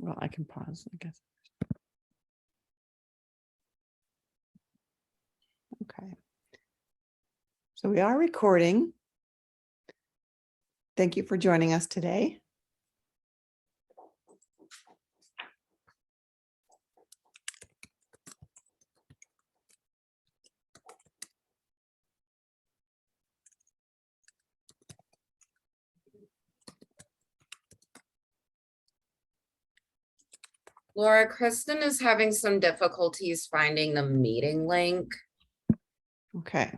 well, I can pause, I guess. Okay. So we are recording. Thank you for joining us today. Laura, Kristen is having some difficulties finding the meeting link, Okay.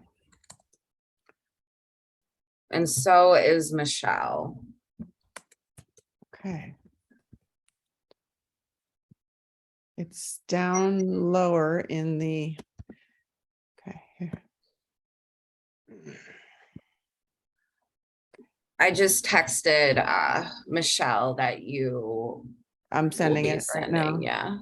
and so is Michelle. Okay. It's down lower in the, okay, here. I just texted Michelle that you I'm will sending be it right now. sending, yeah.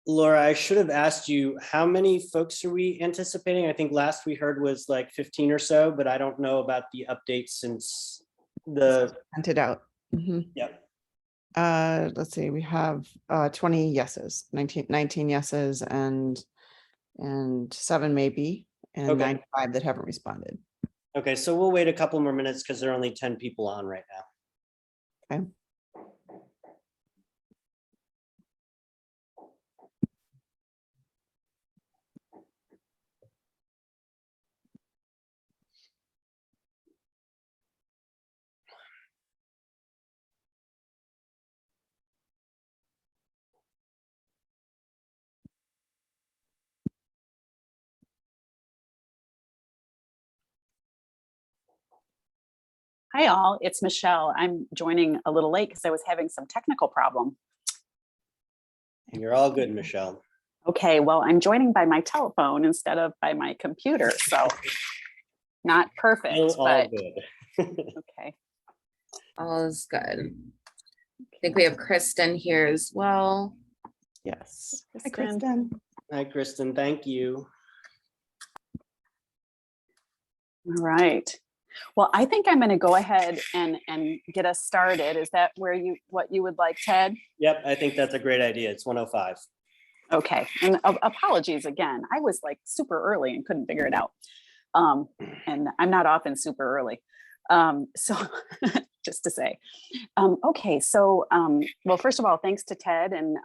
Laura, I should have asked you, how many folks are we anticipating? I think last we heard was like 15 or so, but I don't know about the updates since the. Sent it out. Mhm. Yep. Let's see, we have 20 yeses, 19 yeses and 7 maybe, and Okay. 95 that haven't responded. Okay, so we'll wait a couple more minutes because there are only 10 people on right now. Okay. Hi all, it's Michelle. I'm joining a little late because I was having some technical problem. You're all good, Michelle. Okay, well, I'm joining by my telephone instead of by my computer, so not perfect, Still all but good. okay. All is good. I think we have Kristen here as well. Yes. Hi, Kristen. Kristen. Hi, Kristen. Thank you. All right. Well, I think I'm going to go ahead and get us started. Is that where what you would like, Ted? Yep, I think that's a great idea. It's 1:05. Okay, and apologies again. I was like super early and couldn't figure it out. And I'm not often super early. So just to say, okay. So, well, first of all, thanks to Ted and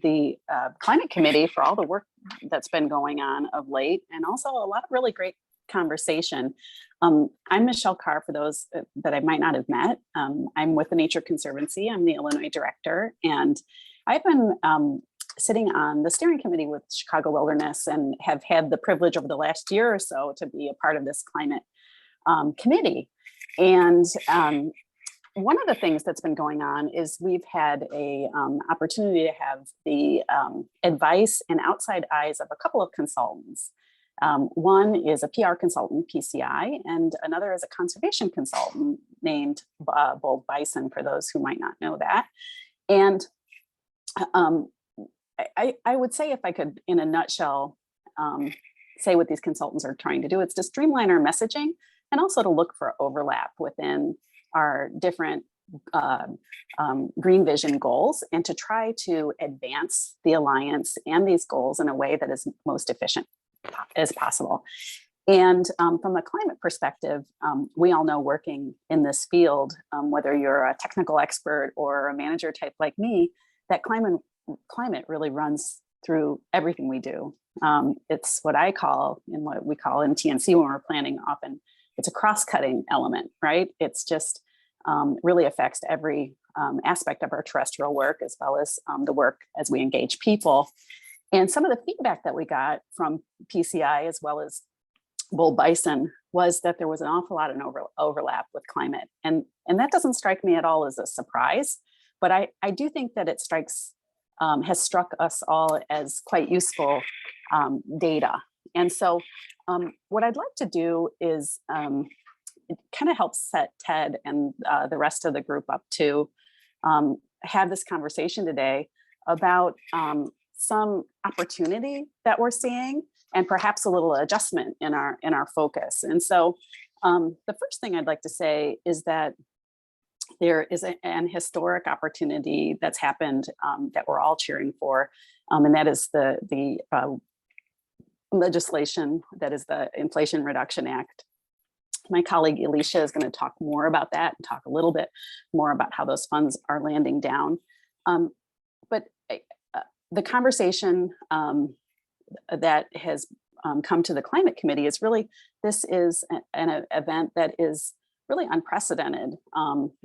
the climate committee for all the work that's been going on of late, and also a lot of really great conversation. I'm Michelle Carr, for those that I might not have met. I'm with the Nature Conservancy. I'm the Illinois director, and I've been sitting on the steering committee with Chicago Wilderness and have had the privilege over the last year or so to be a part of this climate committee. And one of the things that's been going on is we've had a opportunity to have the advice and outside eyes of a couple of consultants. One is a PR consultant, PCI, and another is a conservation consultant named Bold Bison, for those who might not know that. And I would say, if I could, in a nutshell, say what these consultants are trying to do, it's to streamline our messaging and also to look for overlap within our different Green Vision goals, and to try to advance the Alliance and these goals in a way that is most efficient as possible. And from a climate perspective, we all know, working in this field, whether you're a technical expert or a manager type like me, that climate really runs through everything we do. It's what I call, and what we call in TNC when we're planning, often it's a cross-cutting element, right? It's just really affects every aspect of our terrestrial work, as well as the work as we engage people. And some of the feedback that we got from PCI, as well as bull bison was that there was an awful lot of overlap with climate. And that doesn't strike me at all as a surprise, but I do think that it has struck us all as quite useful data. And so what I'd like to do is it kind of helps set Ted and the rest of the group up to have this conversation today about some opportunity that we're seeing and perhaps a little adjustment in our focus. And so the first thing I'd like to say is that there is an historic opportunity that's happened that we're all cheering for, and that is the legislation that is the Inflation Reduction Act. My colleague Alicia is going to talk more about that and talk a little bit more about how those funds are landing down. But the conversation that has come to the Climate Committee is really, this is an event that is really unprecedented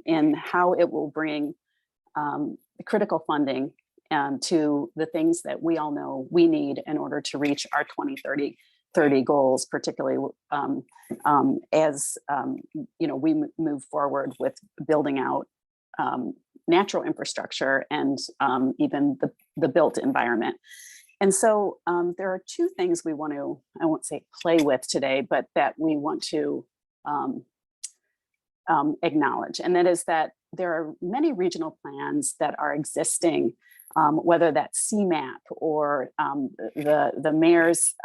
in how it will bring critical funding to the things that we all know we need in order to reach our 2030 goals, particularly as we move forward with building out natural infrastructure and even the built environment. And so there are two things we want to, I won't say play with today, but that we want to acknowledge. And that is that there are many regional plans that are existing, whether that's CMAP or the mayor's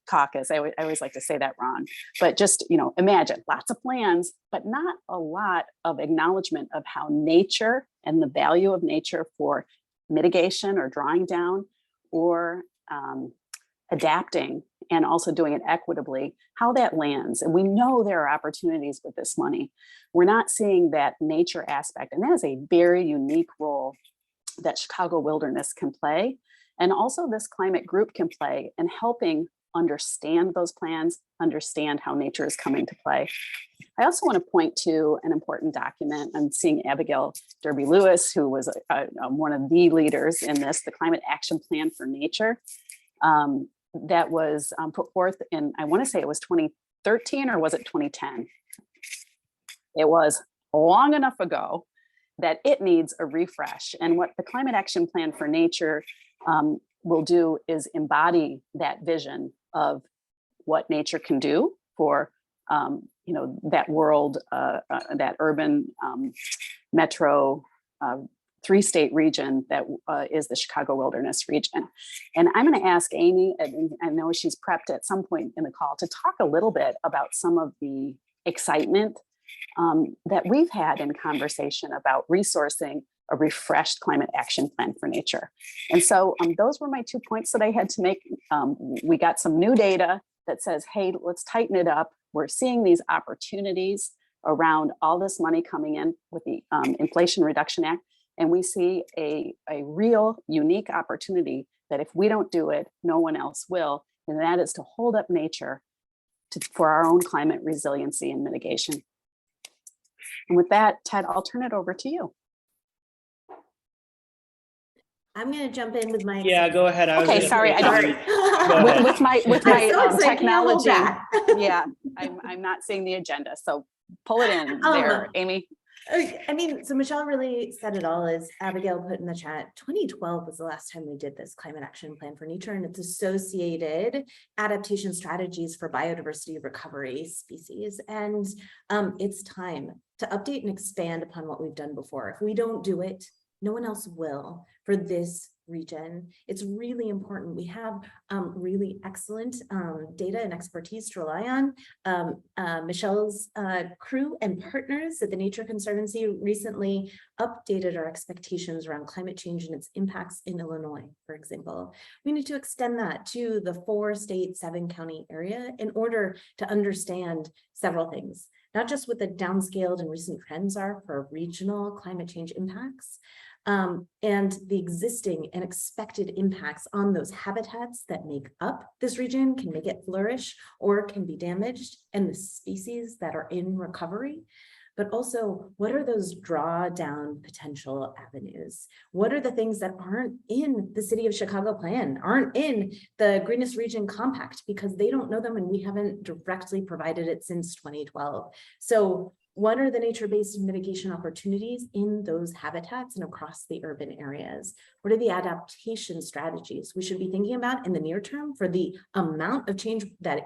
caucus. I always like to say that wrong, but just, imagine lots of plans, but not a lot of acknowledgement of how nature and the value of nature for mitigation or drawing down or adapting and also doing it equitably, how that lands. And we know there are opportunities with this money. We're not seeing that nature aspect, and that is a very unique role that Chicago Wilderness can play. And also this climate group can play in helping understand those plans, understand how nature is coming to play. I also want to point to an important document. I'm seeing Abigail Derby Lewis, who was one of the leaders in this, the Climate Action Plan for Nature, that was put forth in, I want to say it was 2013 or was it 2010? It was long enough ago that it needs a refresh. And what the Climate Action Plan for Nature will do is embody that vision of what nature can do for that world, that urban metro 3-state region that is the Chicago Wilderness region. And I'm going to ask Amy, and I know she's prepped at some point in the call, to talk a little bit about some of the excitement that we've had in conversation about resourcing a refreshed climate action plan for nature. And so those were my 2 points that I had to make. We got some new data that says, hey, let's tighten it up. We're seeing these opportunities around all this money coming in with the Inflation Reduction Act. And we see a real unique opportunity that if we don't do it, no one else will. And that is to hold up nature for our own climate resiliency and mitigation. And with that, Ted, I'll turn it over to you. I'm going to jump in with my. Yeah, go ahead. Okay, sorry, I don't. Go ahead. With my I'm so excited, technology, can't yeah, I'm not seeing the agenda, so pull it in there, Amy. I mean, so Michelle really said it all, as Abigail put in the chat. 2012 was the last time we did this climate action plan for nature and its associated adaptation strategies for biodiversity recovery species. And it's time to update and expand upon what we've done before. If we don't do it, no one else will for this region. It's really important. We have really excellent data and expertise to rely on. Michelle's crew and partners at the Nature Conservancy recently updated our expectations around climate change and its impacts in Illinois, for example. We need to extend that to the 4-state, 7-county area in order to understand several things, not just what the downscaled and recent trends are for regional climate change impacts, and the existing and expected impacts on those habitats that make up this region, can make it flourish or can be damaged, and the species that are in recovery. but also what are those drawdown potential avenues? What are the things that aren't in the City of Chicago plan, aren't in the Greenest Region Compact, because they don't know them and we haven't directly provided it since 2012. So what are the nature-based mitigation opportunities in those habitats and across the urban areas? What are the adaptation strategies we should be thinking about in the near term for the amount of change that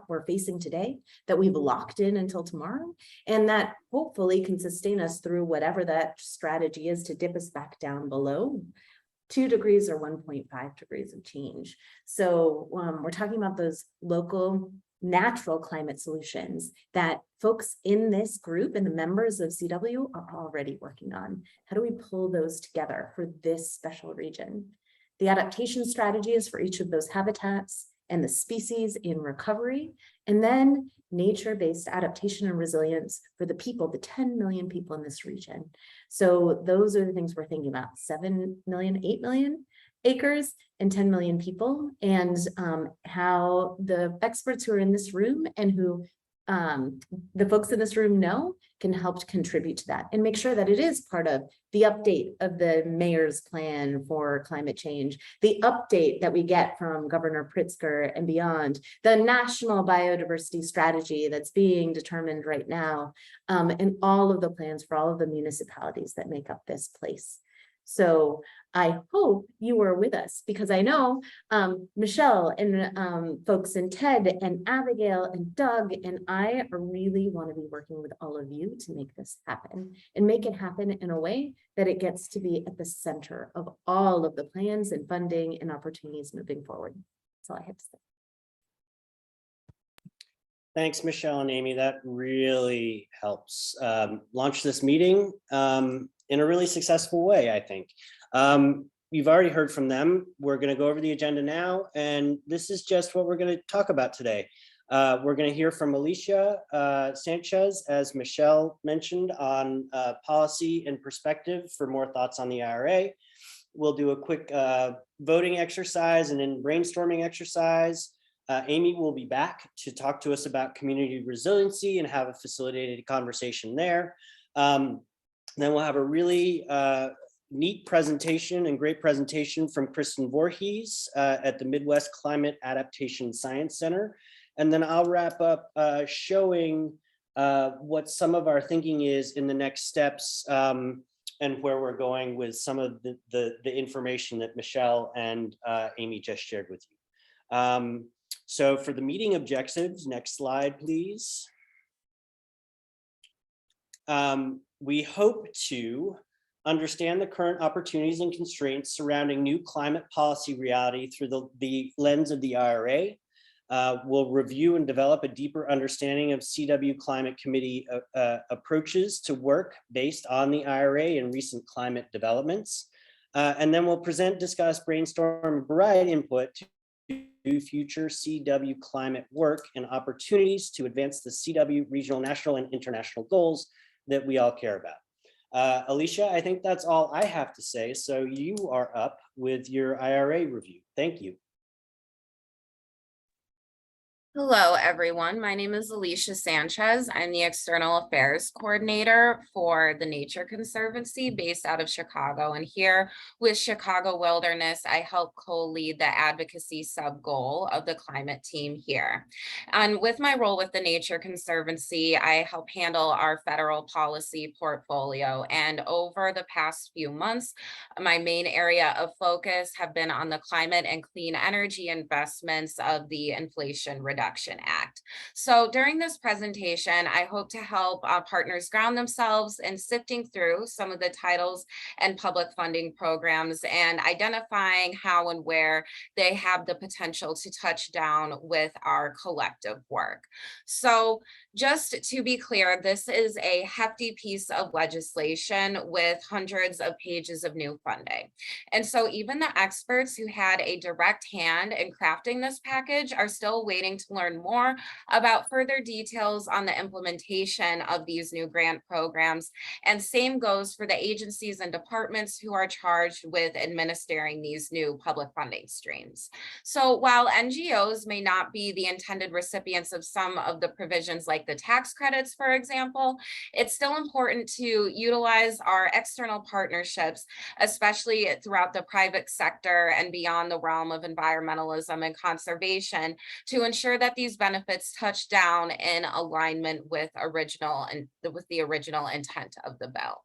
we're facing today, that we've locked in until tomorrow, and that hopefully can sustain us through whatever that strategy is to dip us back down below 2 degrees or 1.5 degrees of change. So we're talking about those local natural climate solutions that folks in this group and the members of CW are already working on. How do we pull those together for this special region? The adaptation strategies for each of those habitats and the species in recovery, and then nature-based adaptation and resilience for the people, the 10 million people in this region. So those are the things we're thinking about: 7 million, 8 million acres and 10 million people, and how the experts who are in this room and who the folks in this room know can help contribute to that and make sure that it is part of the update of the mayor's plan for climate change, the update that we get from Governor Pritzker and beyond, the national biodiversity strategy that's being determined right now, and all of the plans for all of the municipalities that make up this place. So I hope you are with us, because I know Michelle and folks and Ted and Abigail and Doug and I really want to be working with all of you to make this happen and make it happen in a way that it gets to be at the center of all of the plans and funding and opportunities moving forward. That's all I have to say. Thanks, Michelle and Amy. That really helps launch this meeting in a really successful way, I think. You've already heard from them. We're going to go over the agenda now, and this is just what we're going to talk about today. We're going to hear from Alicia Sanchez, as Michelle mentioned, on policy and perspective for more thoughts on the IRA. We'll do a quick voting exercise and then brainstorming exercise. Amy will be back to talk to us about community resiliency and have a facilitated conversation there. Then we'll have a really neat presentation and great presentation from Kristen Voorhees at the Midwest Climate Adaptation Science Center. And then I'll wrap up showing what some of our thinking is in the next steps and where we're going with some of the information that Michelle and Amy just shared with you. So for the meeting objectives, next slide, please. We hope to understand the current opportunities and constraints surrounding new climate policy reality through the lens of the IRA. We'll review and develop a deeper understanding of CW Climate Committee approaches to work based on the IRA and recent climate developments. And then we'll present, discuss, brainstorm, and provide input to future CW climate work and opportunities to advance the CW regional, national, and international goals that we all care about. Alicia, I think that's all I have to say. So you are up with your IRA review. Thank you. Hello, everyone. My name is Alicia Sanchez. I'm the External Affairs Coordinator for the Nature Conservancy based out of Chicago. And here with Chicago Wilderness, I help co-lead the advocacy sub-goal of the climate team here. And with my role with the Nature Conservancy, I help handle our federal policy portfolio. And over the past few months, my main area of focus have been on the climate and clean energy investments of the Inflation Reduction Act. So during this presentation, I hope to help partners ground themselves in sifting through some of the titles and public funding programs and identifying how and where they have the potential to touch down with our collective work. So just to be clear, this is a hefty piece of legislation with hundreds of pages of new funding. And so even the experts who had a direct hand in crafting this package are still waiting to learn more about further details on the implementation of these new grant programs. And same goes for the agencies and departments who are charged with administering these new public funding streams. So while NGOs may not be the intended recipients of some of the provisions like the tax credits, for example, it's still important to utilize our external partnerships, especially throughout the private sector and beyond the realm of environmentalism and conservation, to ensure that these benefits touch down in alignment with the original intent of the bill.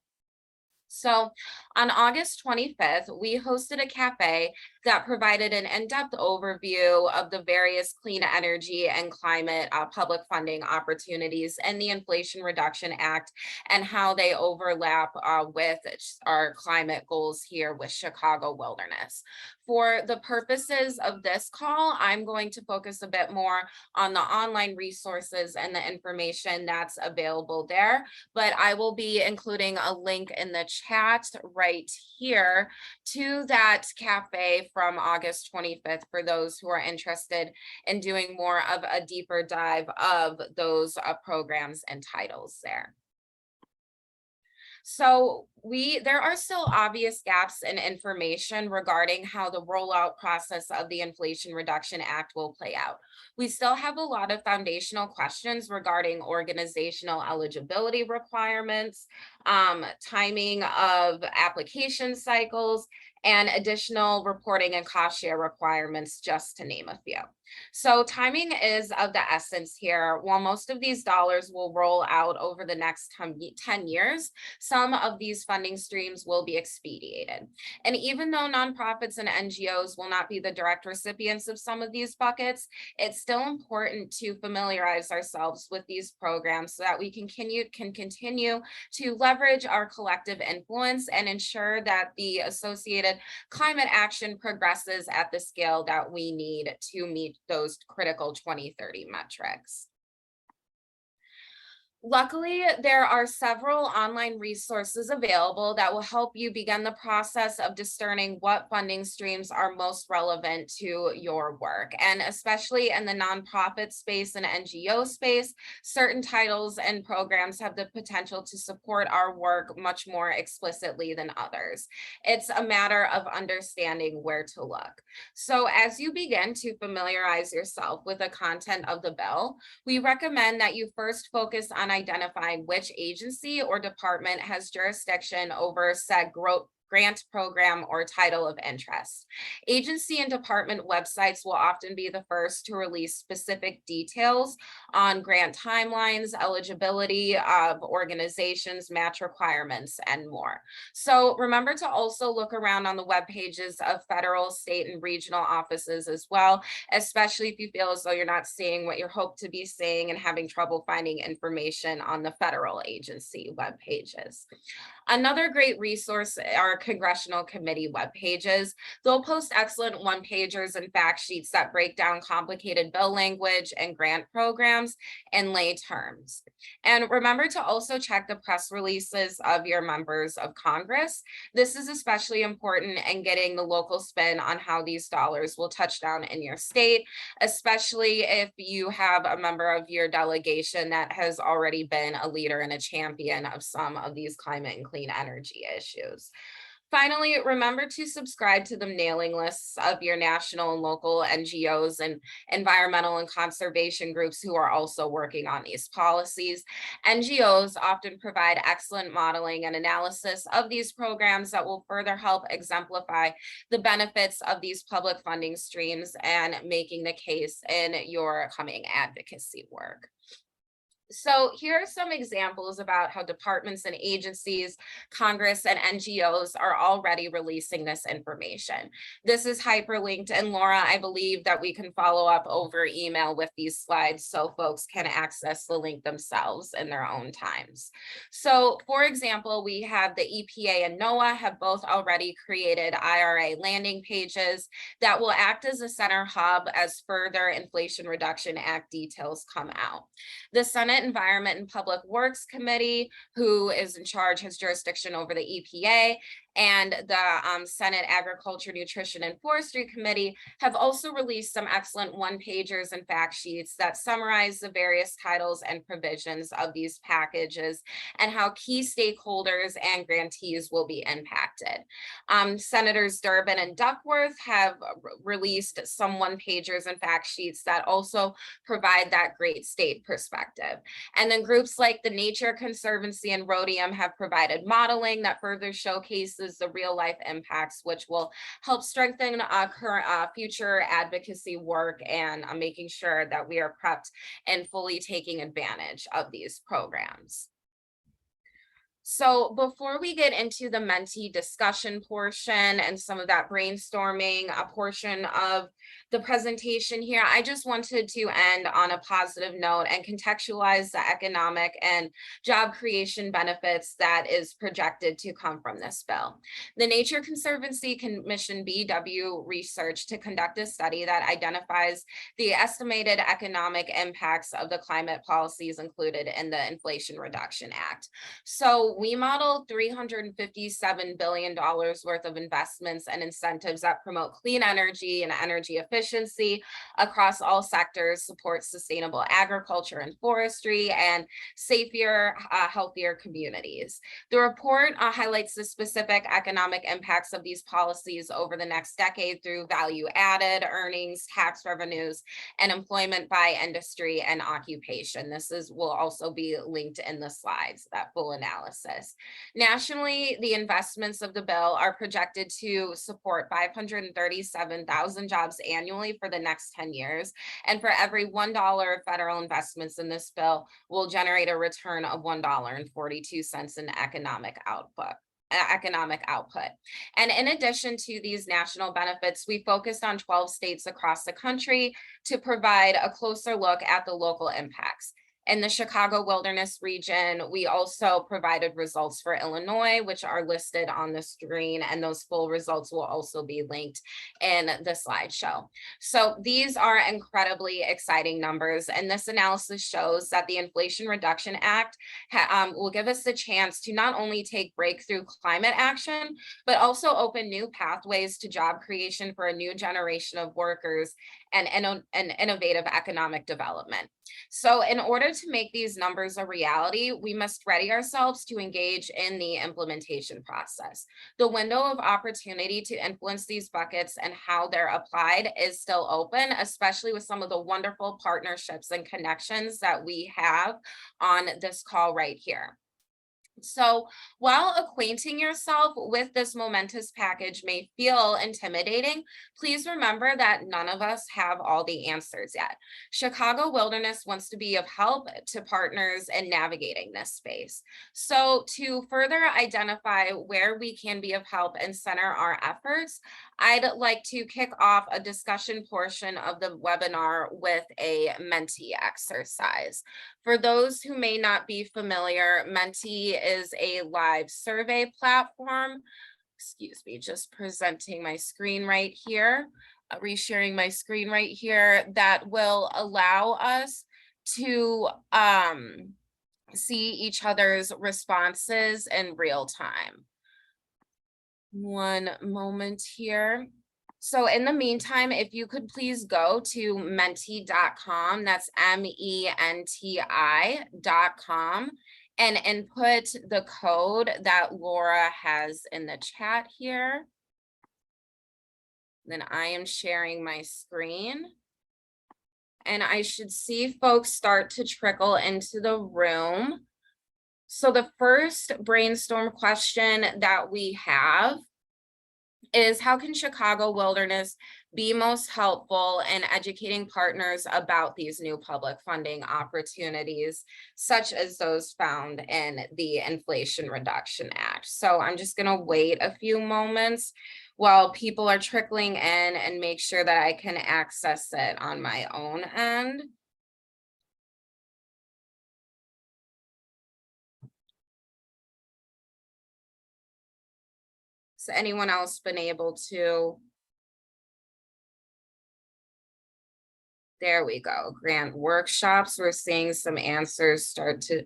So on August 25th, we hosted a cafe that provided an in-depth overview of the various clean energy and climate public funding opportunities in the Inflation Reduction Act and how they overlap with our climate goals here with Chicago Wilderness. For the purposes of this call, I'm going to focus a bit more on the online resources and the information that's available there, but I will be including a link in the chat right here to that cafe from August 25th for those who are interested in doing more of a deeper dive of those programs and titles there. So there are still obvious gaps in information regarding how the rollout process of the Inflation Reduction Act will play out. We still have a lot of foundational questions regarding organizational eligibility requirements, timing of application cycles, and additional reporting and cost share requirements, just to name a few. So timing is of the essence here. While most of these dollars will roll out over the next 10 years, some of these funding streams will be expedited. And even though nonprofits and NGOs will not be the direct recipients of some of these buckets, it's still important to familiarize ourselves with these programs so that we can continue to leverage our collective influence and ensure that the associated climate action progresses at the scale that we need to meet those critical 2030 metrics. Luckily, there are several online resources available that will help you begin the process of discerning what funding streams are most relevant to your work. And especially in the nonprofit space and NGO space, certain titles and programs have the potential to support our work much more explicitly than others. It's a matter of understanding where to look. So as you begin to familiarize yourself with the content of the bill, we recommend that you first focus on identifying which agency or department has jurisdiction over said grant program or title of interest. Agency and department websites will often be the first to release specific details on grant timelines, eligibility of organizations, match requirements, and more. So remember to also look around on the web pages of federal, state, and regional offices as well, especially if you feel as though you're not seeing what you hope to be seeing and having trouble finding information on the federal agency web pages. Another great resource are congressional committee web pages. They'll post excellent one-pagers and fact sheets that break down complicated bill language and grant programs in lay terms. And remember to also check the press releases of your members of Congress. This is especially important in getting the local spin on how these dollars will touch down in your state, especially if you have a member of your delegation that has already been a leader and a champion of some of these climate and clean energy issues. Finally, remember to subscribe to the mailing lists of your national and local NGOs and environmental and conservation groups who are also working on these policies. NGOs often provide excellent modeling and analysis of these programs that will further help exemplify the benefits of these public funding streams and making the case in your coming advocacy work. So here are some examples about how departments and agencies, Congress, and NGOs are already releasing this information. This is hyperlinked, and Laura, I believe that we can follow up over email with these slides so folks can access the link themselves in their own times. So for example, we have the EPA and NOAA have both already created IRA landing pages that will act as a center hub as further Inflation Reduction Act details come out. The Senate Environment and Public Works Committee, who is in charge, has jurisdiction over the EPA, and the Senate Agriculture, Nutrition, and Forestry Committee have also released some excellent one-pagers and fact sheets that summarize the various titles and provisions of these packages and how key stakeholders and grantees will be impacted. Senators Durbin and Duckworth have released some one-pagers and fact sheets that also provide that great state perspective. And then groups like the Nature Conservancy and Rhodium have provided modeling that further showcases the real life impacts, which will help strengthen current future advocacy work and making sure that we are prepped and fully taking advantage of these programs. So before we get into the mentee discussion portion and some of that brainstorming portion of the presentation here, I just wanted to end on a positive note and contextualize the economic and job creation benefits that is projected to come from this bill. The Nature Conservancy commissioned BW Research to conduct a study that identifies the estimated economic impacts of the climate policies included in the Inflation Reduction Act. So we modeled $357 billion worth of investments and incentives that promote clean energy and energy efficiency across all sectors, support sustainable agriculture and forestry, and safer, healthier communities. The report highlights the specific economic impacts of these policies over the next decade through value added, earnings, tax revenues, and employment by industry and occupation. This will also be linked in the slides, that full analysis. Nationally, the investments of the bill are projected to support 537,000 jobs annually for the next 10 years. And for every $1 federal investments in this bill will generate a return of $1.42 in economic output. And in addition to these national benefits, we focused on 12 states across the country to provide a closer look at the local impacts. In the Chicago Wilderness region, we also provided results for Illinois, which are listed on the screen, and those full results will also be linked in the slideshow. So these are incredibly exciting numbers, and this analysis shows that the Inflation Reduction Act will give us the chance to not only take breakthrough climate action, but also open new pathways to job creation for a new generation of workers and innovative economic development. So in order to make these numbers a reality, we must ready ourselves to engage in the implementation process. The window of opportunity to influence these buckets and how they're applied is still open, especially with some of the wonderful partnerships and connections that we have on this call right here. So while acquainting yourself with this momentous package may feel intimidating, please remember that none of us have all the answers yet. Chicago Wilderness wants to be of help to partners in navigating this space. So to further identify where we can be of help and center our efforts, I'd like to kick off a discussion portion of the webinar with a Mentee exercise. For those who may not be familiar, Mentee is a live survey platform. Excuse me, just presenting my screen right here, resharing my screen right here, that will allow us to see each other's responses in real time. One moment here. So in the meantime, if you could please go to menti.com, that's MENTI.com, and input the code that Laura has in the chat here. Then I am sharing my screen. And I should see folks start to trickle into the room. So the first brainstorm question that we have is, how can Chicago Wilderness be most helpful in educating partners about these new public funding opportunities, such as those found in the Inflation Reduction Act? So I'm just going to wait a few moments while people are trickling in and make sure that I can access it on my own end. Has anyone else been able to? There we go. Grant workshops. We're seeing some answers start to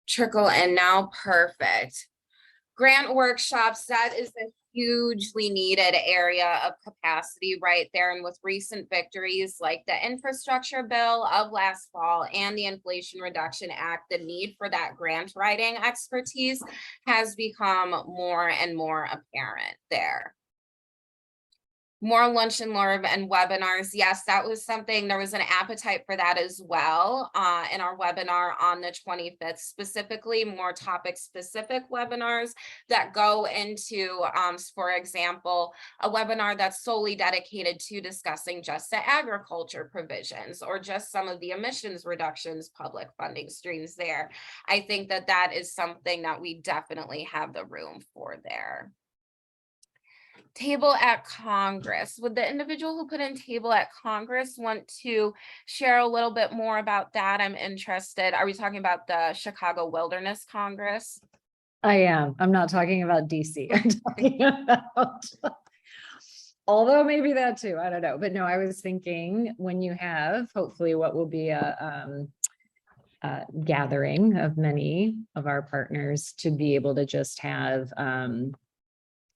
trickle in now. Perfect. Grant workshops, that is a hugely needed area of capacity right there. And with recent victories like the infrastructure bill of last fall and the Inflation Reduction Act, the need for that grant writing expertise has become more and more apparent there. More lunch and learn and webinars. Yes, that was something, there was an appetite for that as well in our webinar on the 25th, specifically more topic specific webinars that go into, for example, a webinar that's solely dedicated to discussing just the agriculture provisions or just some of the emissions reductions public funding streams there. I think that that is something that we definitely have the room for there. Table at Congress. Would the individual who put in table at Congress want to share a little bit more about that? I'm interested. Are we talking about the Chicago Wilderness Congress? I am. I'm not talking about DC. I'm talking about, although maybe that too, I don't know. But no, I was thinking when you have hopefully what will be a gathering of many of our partners to be able to just have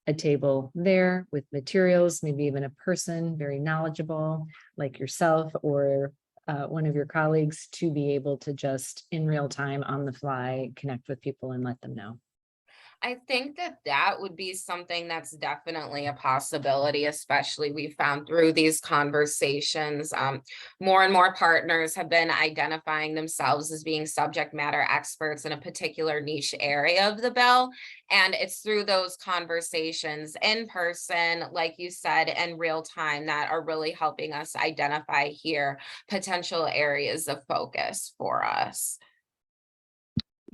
a table there with materials, maybe even a person very knowledgeable like yourself or one of your colleagues to be able to just in real time on the fly connect with people and let them know. I think that that would be something that's definitely a possibility, especially we found through these conversations. More and more partners have been identifying themselves as being subject matter experts in a particular niche area of the bill. And it's through those conversations in person, like you said, in real time that are really helping us identify here potential areas of focus for us.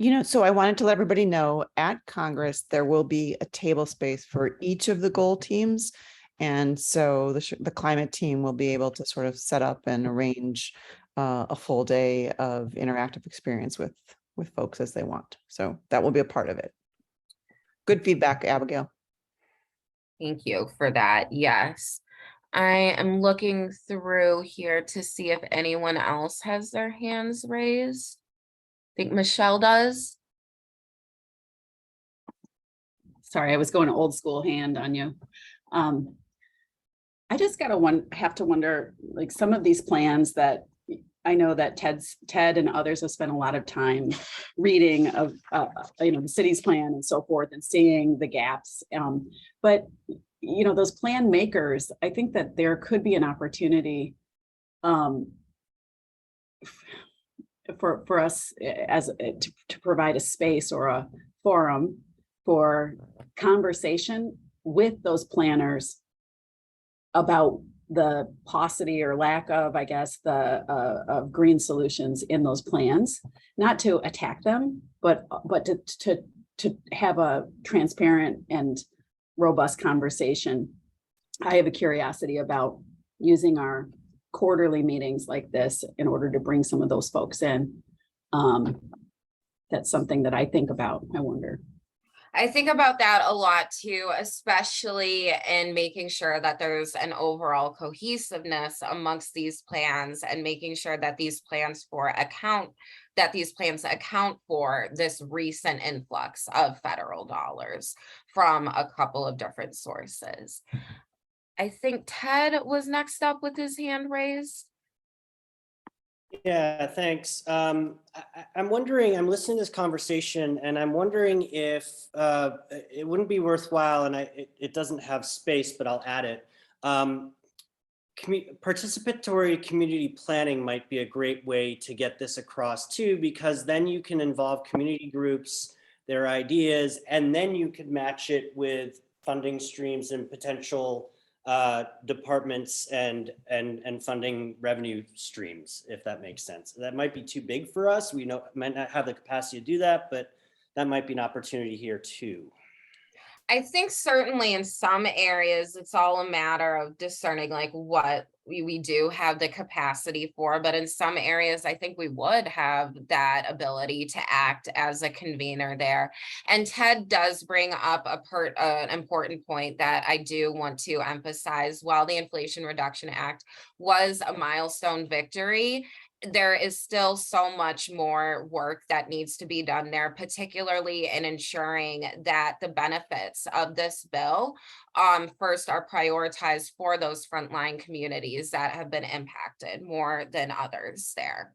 You know, so I wanted to let everybody know at Congress, there will be a table space for each of the goal teams. And so the climate team will be able to sort of set up and arrange a full day of interactive experience with folks as they want. So that will be a part of it. Good feedback, Abigail. Thank you for that. Yes. I am looking through here to see if anyone else has their hands raised. I think Michelle does. Sorry, I was going old school hand on you. I just have to wonder, like some of these plans that I know that Ted and others have spent a lot of time reading of, the city's plan and so forth and seeing the gaps. But, those plan makers, I think that there could be an opportunity for us as to provide a space or a forum for conversation with those planners about the paucity or lack of, I guess, of green solutions in those plans, not to attack them, but to have a transparent and robust conversation. I have a curiosity about using our quarterly meetings like this in order to bring some of those folks in. That's something that I think about. I wonder. I think about that a lot too, especially in making sure that there's an overall cohesiveness amongst these plans and making sure that these plans account for this recent influx of federal dollars from a couple of different sources. I think Ted was next up with his hand raised. Yeah, thanks. I'm wondering, I'm listening to this conversation and I'm wondering if it wouldn't be worthwhile, and it doesn't have space, but I'll add it. Participatory community planning might be a great way to get this across too, because then you can involve community groups, their ideas, and then you could match it with funding streams and potential departments and funding revenue streams, if that makes sense. That might be too big for us. We might not have the capacity to do that, but that might be an opportunity here too. I think certainly in some areas, it's all a matter of discerning like what we do have the capacity for, but in some areas, I think we would have that ability to act as a convener there. And Ted does bring up an important point that I do want to emphasize. While the Inflation Reduction Act was a milestone victory. There is still so much more work that needs to be done there, particularly in ensuring that the benefits of this bill first are prioritized for those frontline communities that have been impacted more than others there.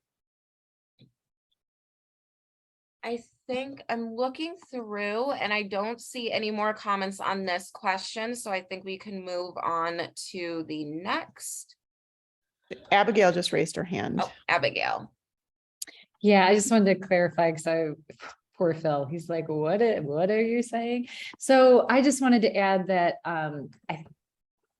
I think I'm looking through and I don't see any more comments on this question, so I think we can move on to the next. Abigail just raised her hand. Oh, Abigail. Yeah, I just wanted to clarify because poor Phil, he's like, what are you saying? So I just wanted to add that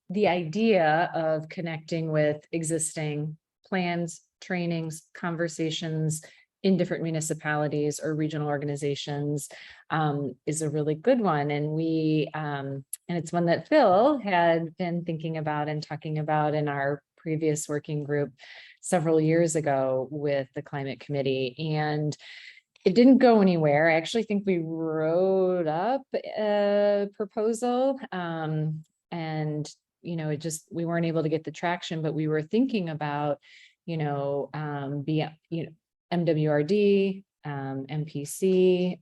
the idea of connecting with existing plans, trainings, conversations in different municipalities or regional organizations is a really good one. And and it's one that Phil had been thinking about and talking about in our previous working group several years ago with the climate committee. And it didn't go anywhere. I actually think we wrote up a proposal and we weren't able to get the traction, but we were thinking about, MWRD, MPC,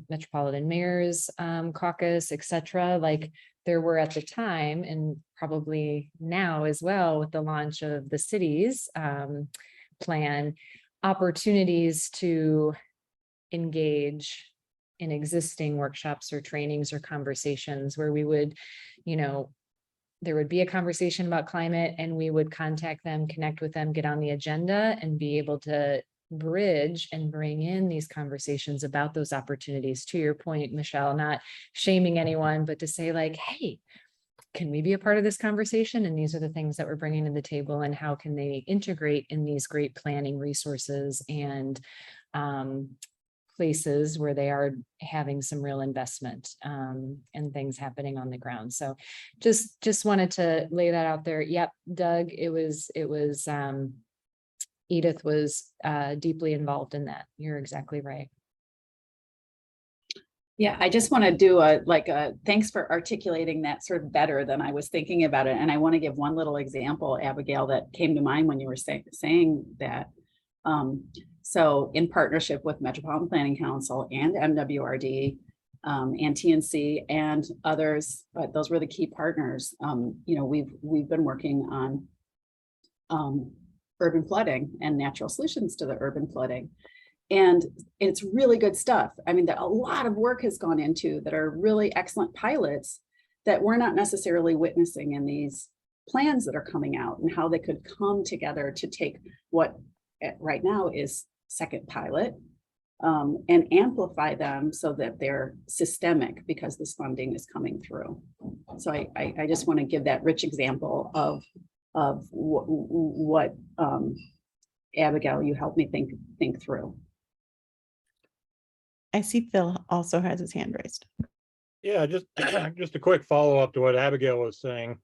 Metropolitan Mayors Caucus, etc. Like there were at the time, and probably now as well with the launch of the city's plan, opportunities to engage in existing workshops or trainings or conversations where we would, there would be a conversation about climate and we would contact them, connect with them, get on the agenda and be able to bridge and bring in these conversations about those opportunities. To your point, Michelle, not shaming anyone, but to say like, hey, can we be a part of this conversation? And these are the things that we're bringing to the table and how can they integrate in these great planning resources and places where they are having some real investment and things happening on the ground. So just wanted to lay that out there. Yep, Doug, it was Edith was deeply involved in that. You're exactly right. Yeah, I just want to do thanks for articulating that sort of better than I was thinking about it. And I want to give one little example, Abigail, that came to mind when you were saying that. So in partnership with Metropolitan Planning Council and MWRD and TNC and others, but those were the key partners. We've been working on urban flooding and natural solutions to the urban flooding. And it's really good stuff. I mean, a lot of work has gone into that are really excellent pilots that we're not necessarily witnessing in these plans that are coming out and how they could come together to take what right now is second pilot and amplify them so that they're systemic because this funding is coming through. So I just want to give that rich example of what Abigail, you helped me think through. I see Phil also has his hand raised. Yeah, just a quick follow-up to what Abigail was saying.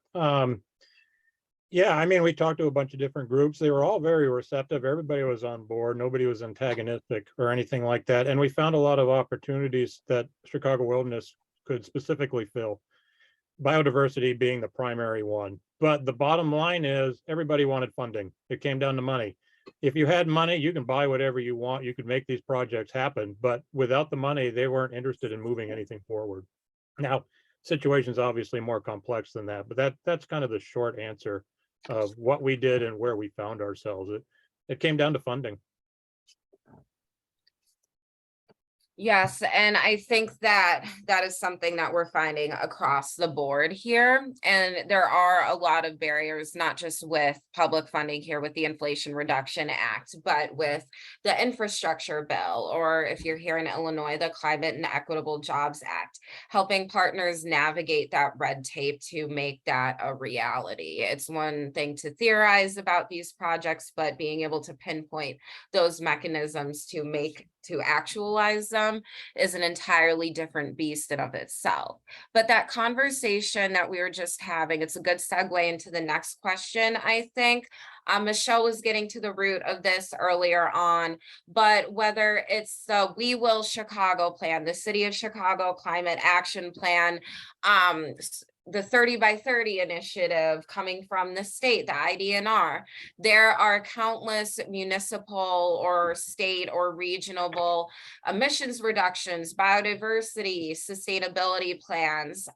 Yeah, I mean, we talked to a bunch of different groups. They were all very receptive. Everybody was on board. Nobody was antagonistic or anything like that. And we found a lot of opportunities that Chicago Wilderness could specifically fill, biodiversity being the primary one. But the bottom line is everybody wanted funding. It came down to money. If you had money, you can buy whatever you want. You could make these projects happen. But without the money, they weren't interested in moving anything forward. Now, situation's obviously more complex than that, but that's kind of the short answer of what we did and where we found ourselves. It came down to funding. Yes, and I think that is something that we're finding across the board here. And there are a lot of barriers, not just with public funding here with the Inflation Reduction Act, but with the infrastructure bill, or if you're here in Illinois, the Climate and Equitable Jobs Act, helping partners navigate that red tape to make that a reality. It's one thing to theorize about these projects, but being able to pinpoint those mechanisms to actualize them is an entirely different beast in of itself. But that conversation that we were just having, it's a good segue into the next question, I think. Michelle was getting to the root of this earlier on, but whether it's the We Will Chicago plan, the City of Chicago Climate Action Plan, the 30 by 30 initiative coming from the state, the IDNR. There are countless municipal or state or regional emissions reductions, biodiversity, sustainability plans,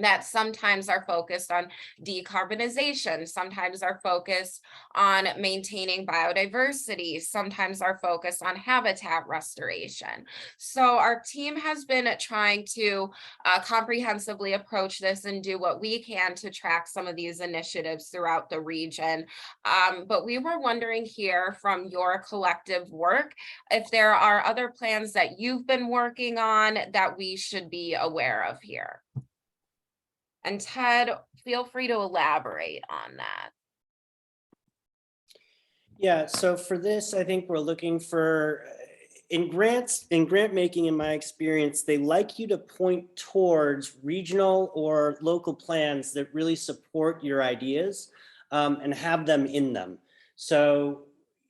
that sometimes are focused on decarbonization, sometimes are focused on maintaining biodiversity, sometimes are focused on habitat restoration. So our team has been trying to comprehensively approach this and do what we can to track some of these initiatives throughout the region. But we were wondering here from your collective work, if there are other plans that you've been working on that we should be aware of here. And Ted, feel free to elaborate on that. Yeah, so for this, I think we're looking for, in grant making, in my experience, they like you to point towards regional or local plans that really support your ideas and have them in them. So,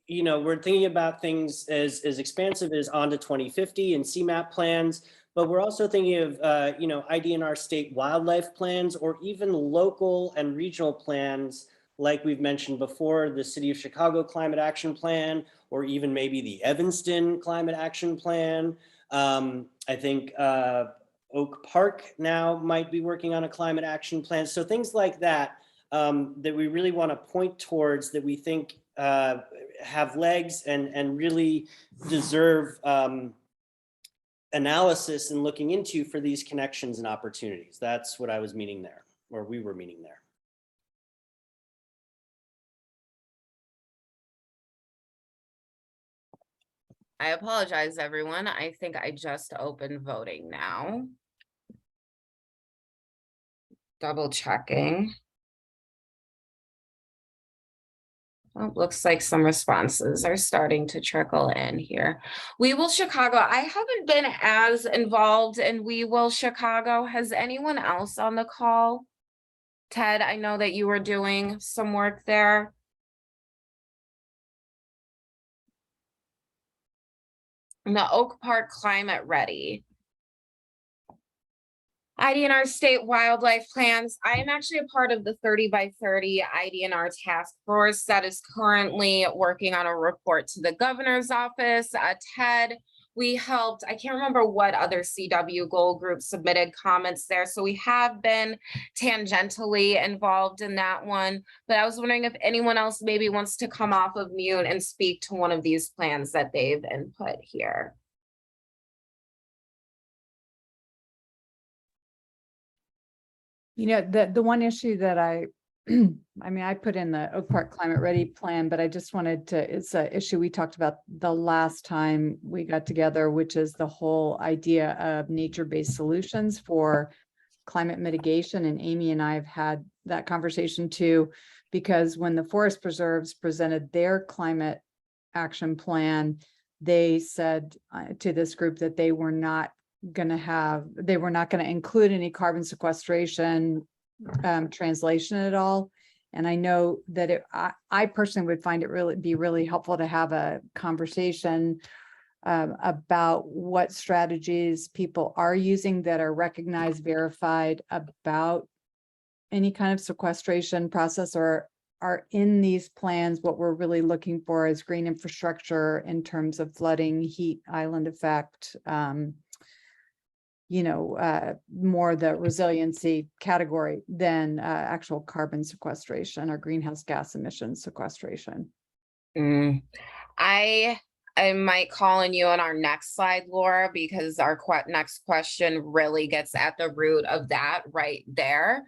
you know, we're thinking about things as expansive as on to 2050 and CMAP plans, but we're also thinking of, you know, IDNR state wildlife plans, or even local and regional plans, like we've mentioned before, the City of Chicago Climate Action Plan, or even maybe the Evanston Climate Action Plan. I think Oak Park now might be working on a climate action plan. So things like that, that we really want to point towards, that we think have legs and really deserve analysis and looking into for these connections and opportunities. That's what I was meaning there, or we were meaning there. I apologize, everyone. I think I just opened voting now. Double checking. Well, looks like some responses are starting to trickle in here. We Will Chicago. I haven't been as involved in We Will Chicago. Has anyone else on the call? Ted, I know that you were doing some work there. And the Oak Park Climate Ready. IDNR state wildlife plans. I am actually a part of the 30 by 30 IDNR task force that is currently working on a report to the governor's office. Ted, we helped, I can't remember what other CW goal groups submitted comments there. So we have been tangentially involved in that one, but I was wondering if anyone else maybe wants to come off of mute and speak to one of these plans that they've input here. You know, the one issue that I mean, I put in the Oak Park Climate Ready plan, but I just wanted to, it's an issue we talked about the last time we got together, which is the whole idea of nature-based solutions for climate mitigation. And Amy and I have had that conversation too, because when the Forest Preserves presented their climate action plan, they said to this group that they were not going to include any carbon sequestration translation at all. And I know that I personally would find it really helpful to have a conversation about what strategies people are using that are recognized, verified, about any kind of sequestration process, or are in these plans. What we're really looking for is green infrastructure in terms of flooding, heat island effect, you know, more the resiliency category than actual carbon sequestration or greenhouse gas emission sequestration. I might call on you on our next slide, Laura, because our next question really gets at the root of that right there.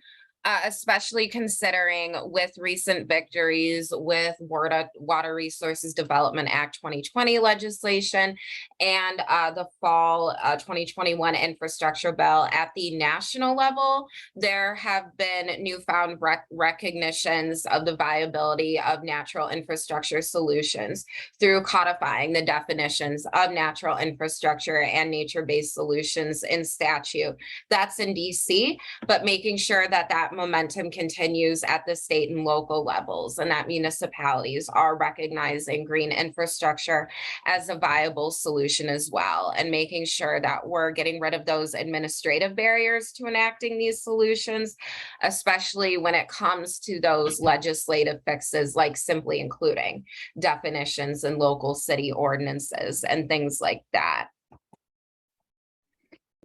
Especially considering with recent victories with Water Resources Development Act 2020 legislation and the fall 2021 infrastructure bill at the national level, there have been newfound recognitions of the viability of natural infrastructure solutions through codifying the definitions of natural infrastructure and nature-based solutions in statute. That's in DC, but making sure that that momentum continues at the state and local levels, and that municipalities are recognizing green infrastructure as a viable solution as well, and making sure that we're getting rid of those administrative barriers to enacting these solutions, especially when it comes to those legislative fixes, like simply including definitions in local city ordinances and things like that.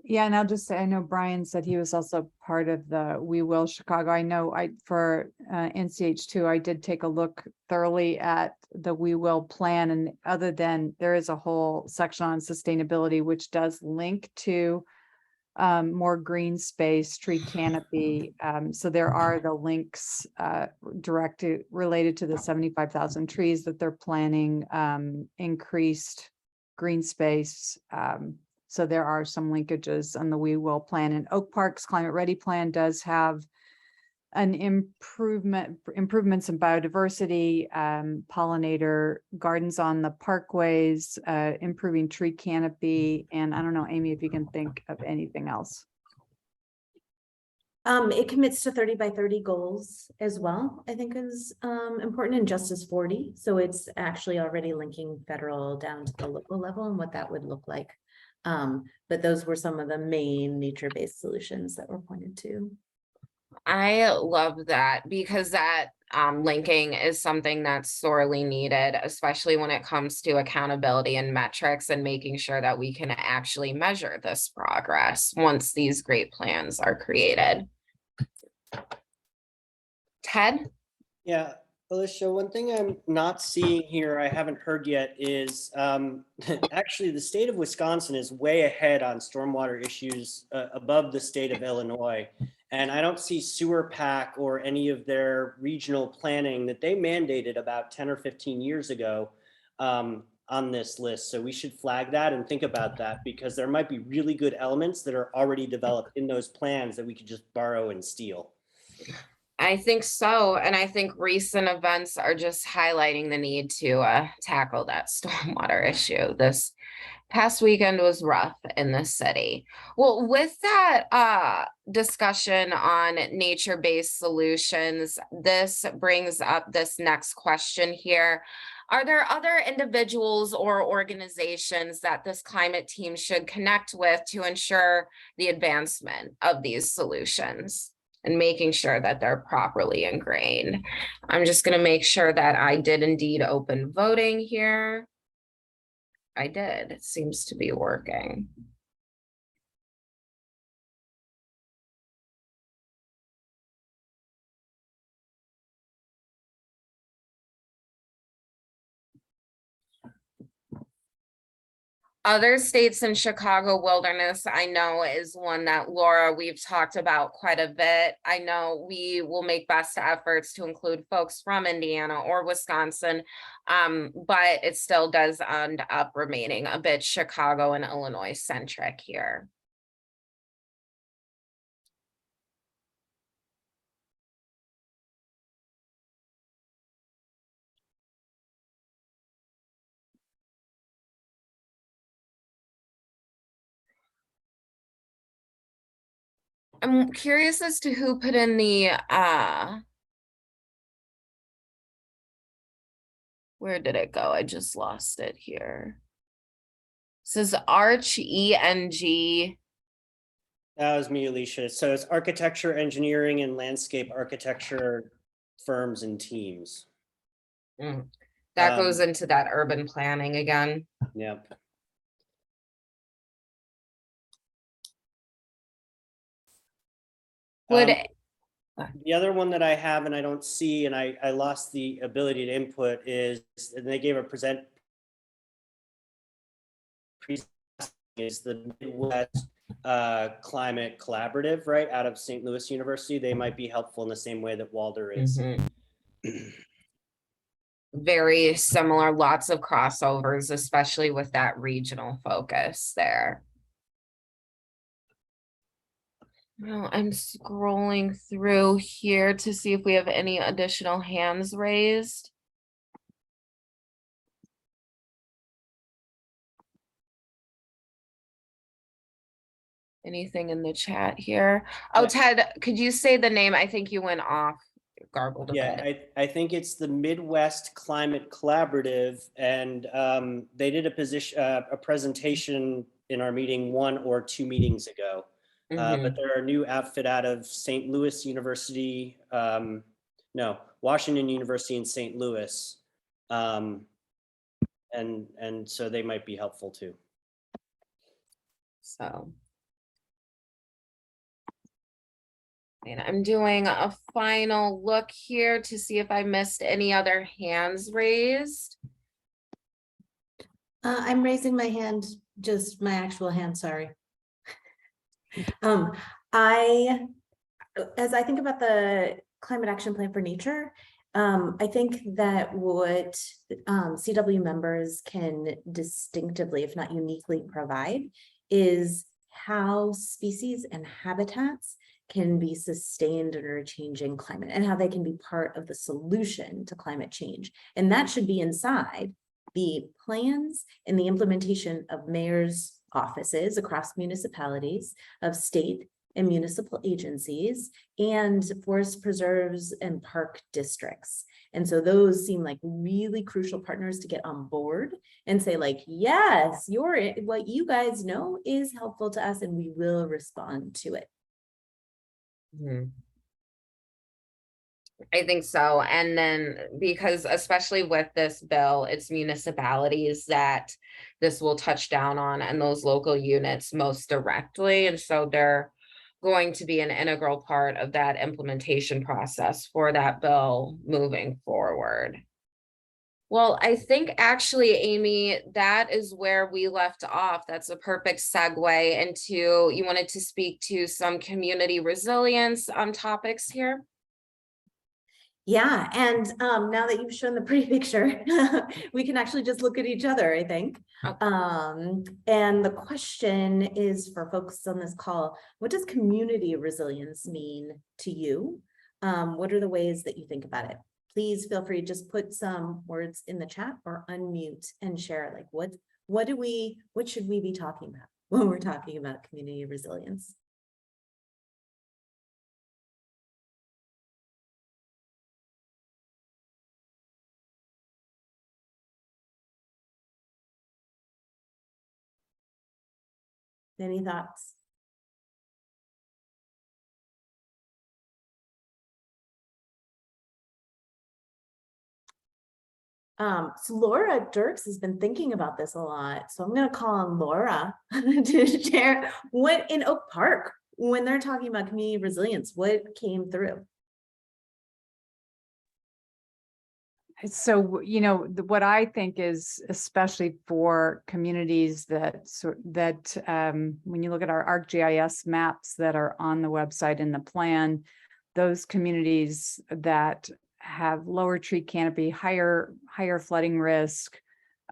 Yeah, and I'll just say, I know Brian said he was also part of the We Will Chicago. I know for NCH2, I did take a look thoroughly at the We Will plan, and other than there is a whole section on sustainability, which does link to more green space, tree canopy. So there are the links directed related to the 75,000 trees that they're planning, increased green space. So there are some linkages on the We Will plan, and Oak Park's Climate Ready plan does have an improvements in biodiversity, pollinator gardens on the parkways, improving tree canopy. And I don't know, Amy, if you can think of anything else. It commits to 30 by 30 goals as well, I think is important, and Justice 40. So it's actually already linking federal down to the local level and what that would look like. But those were some of the main nature-based solutions that were pointed to. I love that, because that linking is something that's sorely needed, especially when it comes to accountability and metrics, and making sure that we can actually measure this progress once these great plans are created. Ted? Yeah, Alicia, one thing I'm not seeing here, I haven't heard yet, is actually the state of Wisconsin is way ahead on stormwater issues above the state of Illinois. And I don't see sewer pack or any of their regional planning that they mandated about 10 or 15 years ago on this list. So we should flag that and think about that, because there might be really good elements that are already developed in those plans that we could just borrow and steal. I think so. And I think recent events are just highlighting the need to tackle that stormwater issue. This past weekend was rough in the city. Well, with that discussion on nature-based solutions, this brings up this next question here. Are there other individuals or organizations that this climate team should connect with to ensure the advancement of these solutions and making sure that they're properly ingrained? I'm just going to make sure that I did indeed open voting here. I did. It seems to be working. Other states in Chicago wilderness, I know, is one that Laura, we've talked about quite a bit. I know we will make best efforts to include folks from Indiana or Wisconsin, but it still does end up remaining a bit Chicago and Illinois centric here. I'm curious as to who put in the where did it go? I just lost it here. It says Arch ENG. That was me, Alicia. So it's architecture, engineering, and landscape architecture firms and teams. That goes into that urban planning again. Yep. Would The other one that I have and I don't see, and I lost the ability to input, is, and they gave a is the Midwest Climate Collaborative, right, out of St. Louis University. They might be helpful in the same way that Walder is. Very similar, lots of crossovers, especially with that regional focus there. Well, I'm scrolling through here to see if we have any additional hands raised. anything in the chat here. Oh, Ted, could you say the name? I think you went off, garbled a Yeah, bit. I think it's the Midwest Climate Collaborative, and they did a presentation in our meeting 1 or 2 meetings ago. But they're a new outfit out of St. Louis University, no, Washington University in St. Louis. And so they might be helpful too. So. And I'm doing a final look here to see if I missed any other hands raised. I'm raising my hand, just my actual hand, sorry. As I think about the climate action plan for nature, I think that what CW members can distinctively, if not uniquely, provide is how species and habitats can be sustained under a changing climate and how they can be part of the solution to climate change. And that should be inside the plans and the implementation of mayors' offices across municipalities, of state and municipal agencies, and forest preserves and park districts. And so those seem like really crucial partners to get on board and say like, yes, what you guys know is helpful to us and we will respond to it. I think so. And then because especially with this bill, it's municipalities that this will touch down on and those local units most directly. And so they're going to be an integral part of that implementation process for that bill moving forward. Well, I think actually, Amy, that is where we left off. That's a perfect segue into, you wanted to speak to some community resilience topics here. Yeah, and now that you've shown the pretty picture, we can actually just look at each other, I think. Okay. And the question is for folks on this call, what does community resilience mean to you? What are the ways that you think about it? Please feel free to just put some words in the chat or unmute and share like what should we be talking about when we're talking about community resilience? Any thoughts? So Laura Dirks has been thinking about this a lot. So I'm going to call on Laura to share what in Oak Park, when they're talking about community resilience, what came through. So, what I think is especially for communities that when you look at our ArcGIS maps that are on the website in the plan, those communities that have lower tree canopy, higher flooding risk,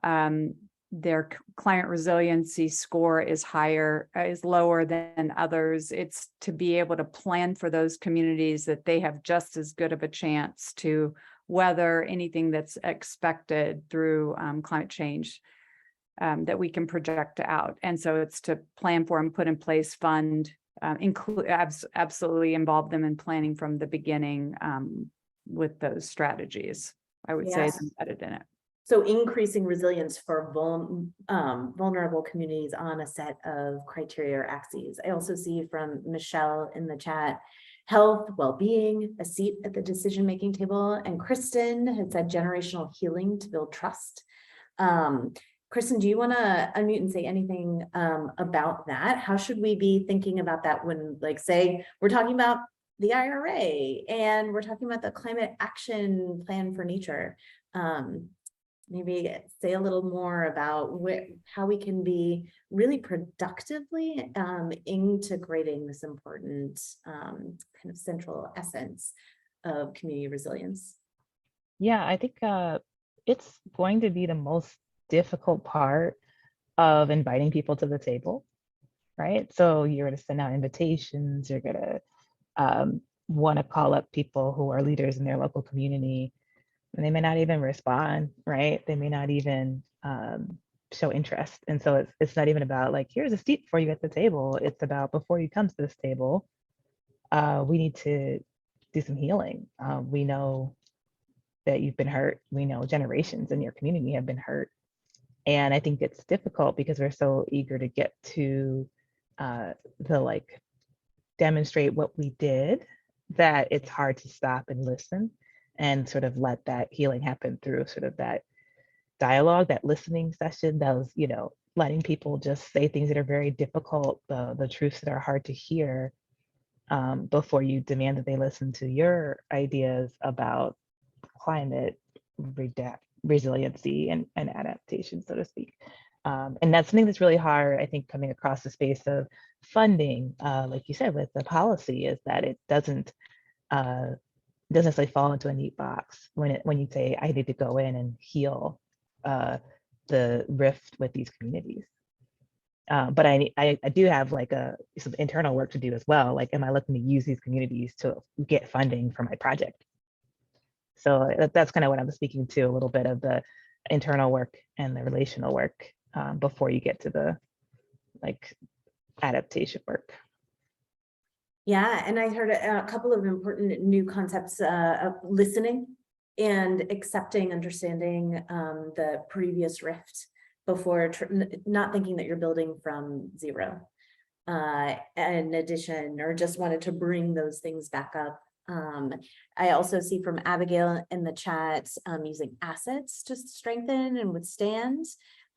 their climate resiliency score is lower than others. It's to be able to plan for those communities that they have just as good of a chance to weather anything that's expected through climate change that we can project out. And so it's to plan for and put in place, fund, absolutely involve them in planning from the beginning with those strategies. I would say it's embedded in it. So increasing resilience for vulnerable communities on a set of criteria or axes. I also see from Michelle in the chat, health, well-being, a seat at the decision-making table. And Kristen had said generational healing to build trust. Kristen, do you want to unmute and say anything about that? How should we be thinking about that when, like, say, we're talking about the IRA and we're talking about the climate action plan for nature? Maybe say a little more about how we can be really productively integrating this important kind of central essence of community resilience. Yeah, I think it's going to be the most difficult part of inviting people to the table, right? So you're going to send out invitations, you're going to want to call up people who are leaders in their local community, and they may not even respond, right? They may not even show interest. And so it's not even about like, here's a seat before you get to the table. It's about before you come to this table, we need to do some healing. We know that you've been hurt. We know generations in your community have been hurt. And I think it's difficult because we're so eager to get to the like demonstrate what we did, that it's hard to stop and listen and sort of let that healing happen through sort of that dialogue, that listening session, those, you know, letting people just say things that are very difficult, the truths that are hard to hear, before you demand that they listen to your ideas about climate resiliency and adaptation, so to speak. And that's something that's really hard, I think, coming across the space of funding, like you said, with the policy, is that it doesn't necessarily fall into a neat box when you say, I need to go in and heal the rift with these communities. But I do have like some internal work to do as well. Like, am I looking to use these communities to get funding for my project? So that's kind of what I'm speaking to, a little bit of the internal work and the relational work before you get to the like adaptation work. Yeah, and I heard a couple of important new concepts of listening and accepting, understanding the previous rift before not thinking that you're building from zero. In addition, or just wanted to bring those things back up. I also see from Abigail in the chat using assets to strengthen and withstand,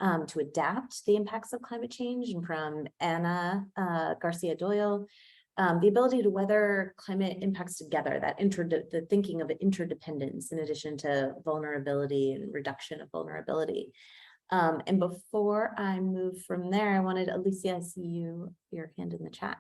to adapt the impacts of climate change, and from Anna Garcia Doyle, the ability to weather climate impacts together, that the thinking of interdependence in addition to vulnerability and reduction of vulnerability. And before I move from there, I wanted, Alicia, I see your hand in the chat.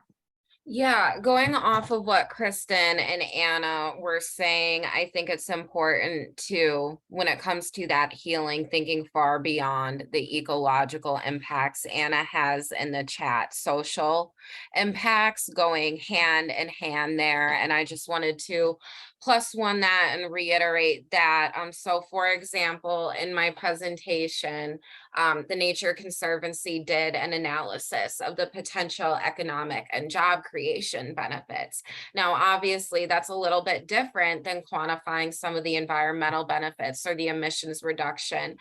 Yeah, going off of what Kristen and Anna were saying, I think it's important to, when it comes to that healing, thinking far beyond the ecological impacts. Anna has in the chat social impacts going hand in hand there. And I just wanted to plus one that and reiterate that. So for example, in my presentation, the Nature Conservancy did an analysis of the potential economic and job creation benefits. Now, obviously, that's a little bit different than quantifying some of the environmental benefits or the emissions reduction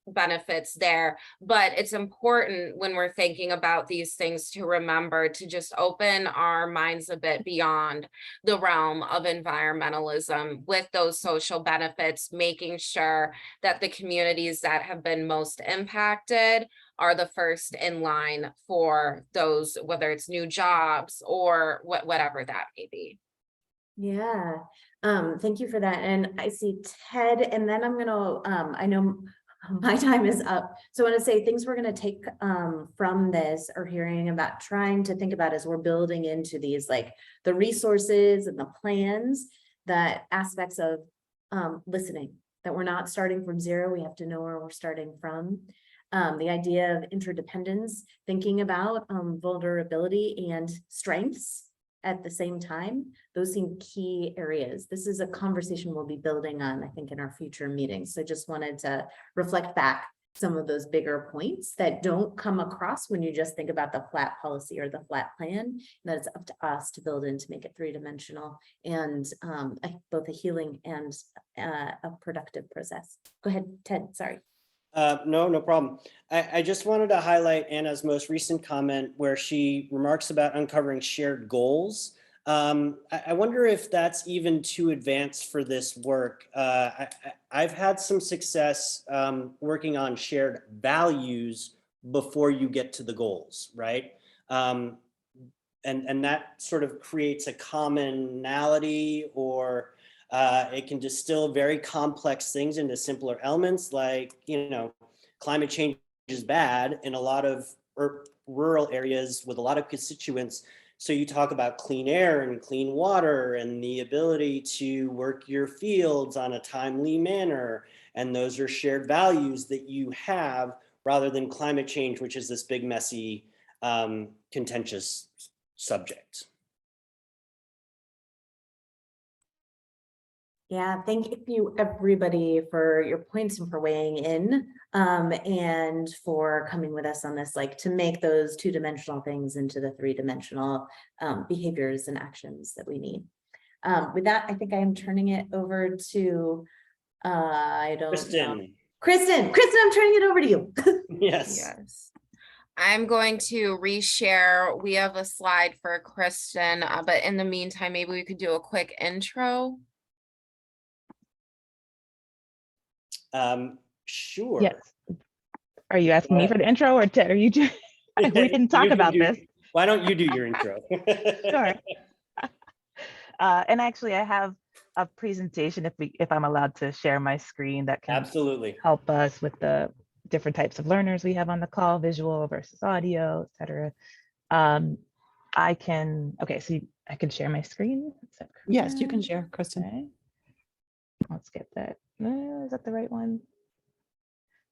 benefits there, but it's important when we're thinking about these things to remember to just open our minds a bit beyond the realm of environmentalism with those social benefits, making sure that the communities that have been most impacted are the first in line for those, whether it's new jobs or whatever that may be. Yeah, thank you for that. And I see Ted, and then I'm gonna, I know my time is up. So I want to say things we're going to take from this or hearing about, trying to think about as we're building into these, like the resources and the plans, that aspects of listening, that we're not starting from zero. We have to know where we're starting from. The idea of interdependence, thinking about vulnerability and strengths at the same time. Those seem key areas. This is a conversation we'll be building on, I think, in our future meetings. So just wanted to reflect back some of those bigger points that don't come across when you just think about the flat policy or the flat plan, that it's up to us to build in to make it three-dimensional and both a healing and a productive process. Go ahead, Ted, sorry. No problem. I just wanted to highlight Anna's most recent comment where she remarks about uncovering shared goals. I wonder if that's even too advanced for this work. I've had some success working on shared values before you get to the goals, right? And that sort of creates a commonality, or it can distill very complex things into simpler elements, like, you know, climate change is bad in a lot of rural areas with a lot of constituents. So you talk about clean air and clean water and the ability to work your fields on a timely manner. And those are shared values that you have, rather than climate change, which is this big, messy, contentious subject. Yeah, thank you, everybody, for your points and for weighing in, and for coming with us on this, like, to make those two-dimensional things into the three-dimensional behaviors and actions that we need. With that, I think I am turning it over to, I don't know. Kristen, Kristen, I'm turning it over to you. yes. Yes. I'm going to reshare. We have a slide for Kristen, but in the meantime, maybe we could do a quick intro. Sure. Yes. Are you asking me for the intro, or are you just, we didn't talk about this. Why don't you do your intro? Sure. And actually, I have a presentation if I'm allowed to share my screen that can Absolutely help us with the different types of learners we have on the call, visual versus audio, et cetera. I can, okay, so I can share my screen. Yes, you can share, Kristen. Okay. Let's get that. Is that the right one?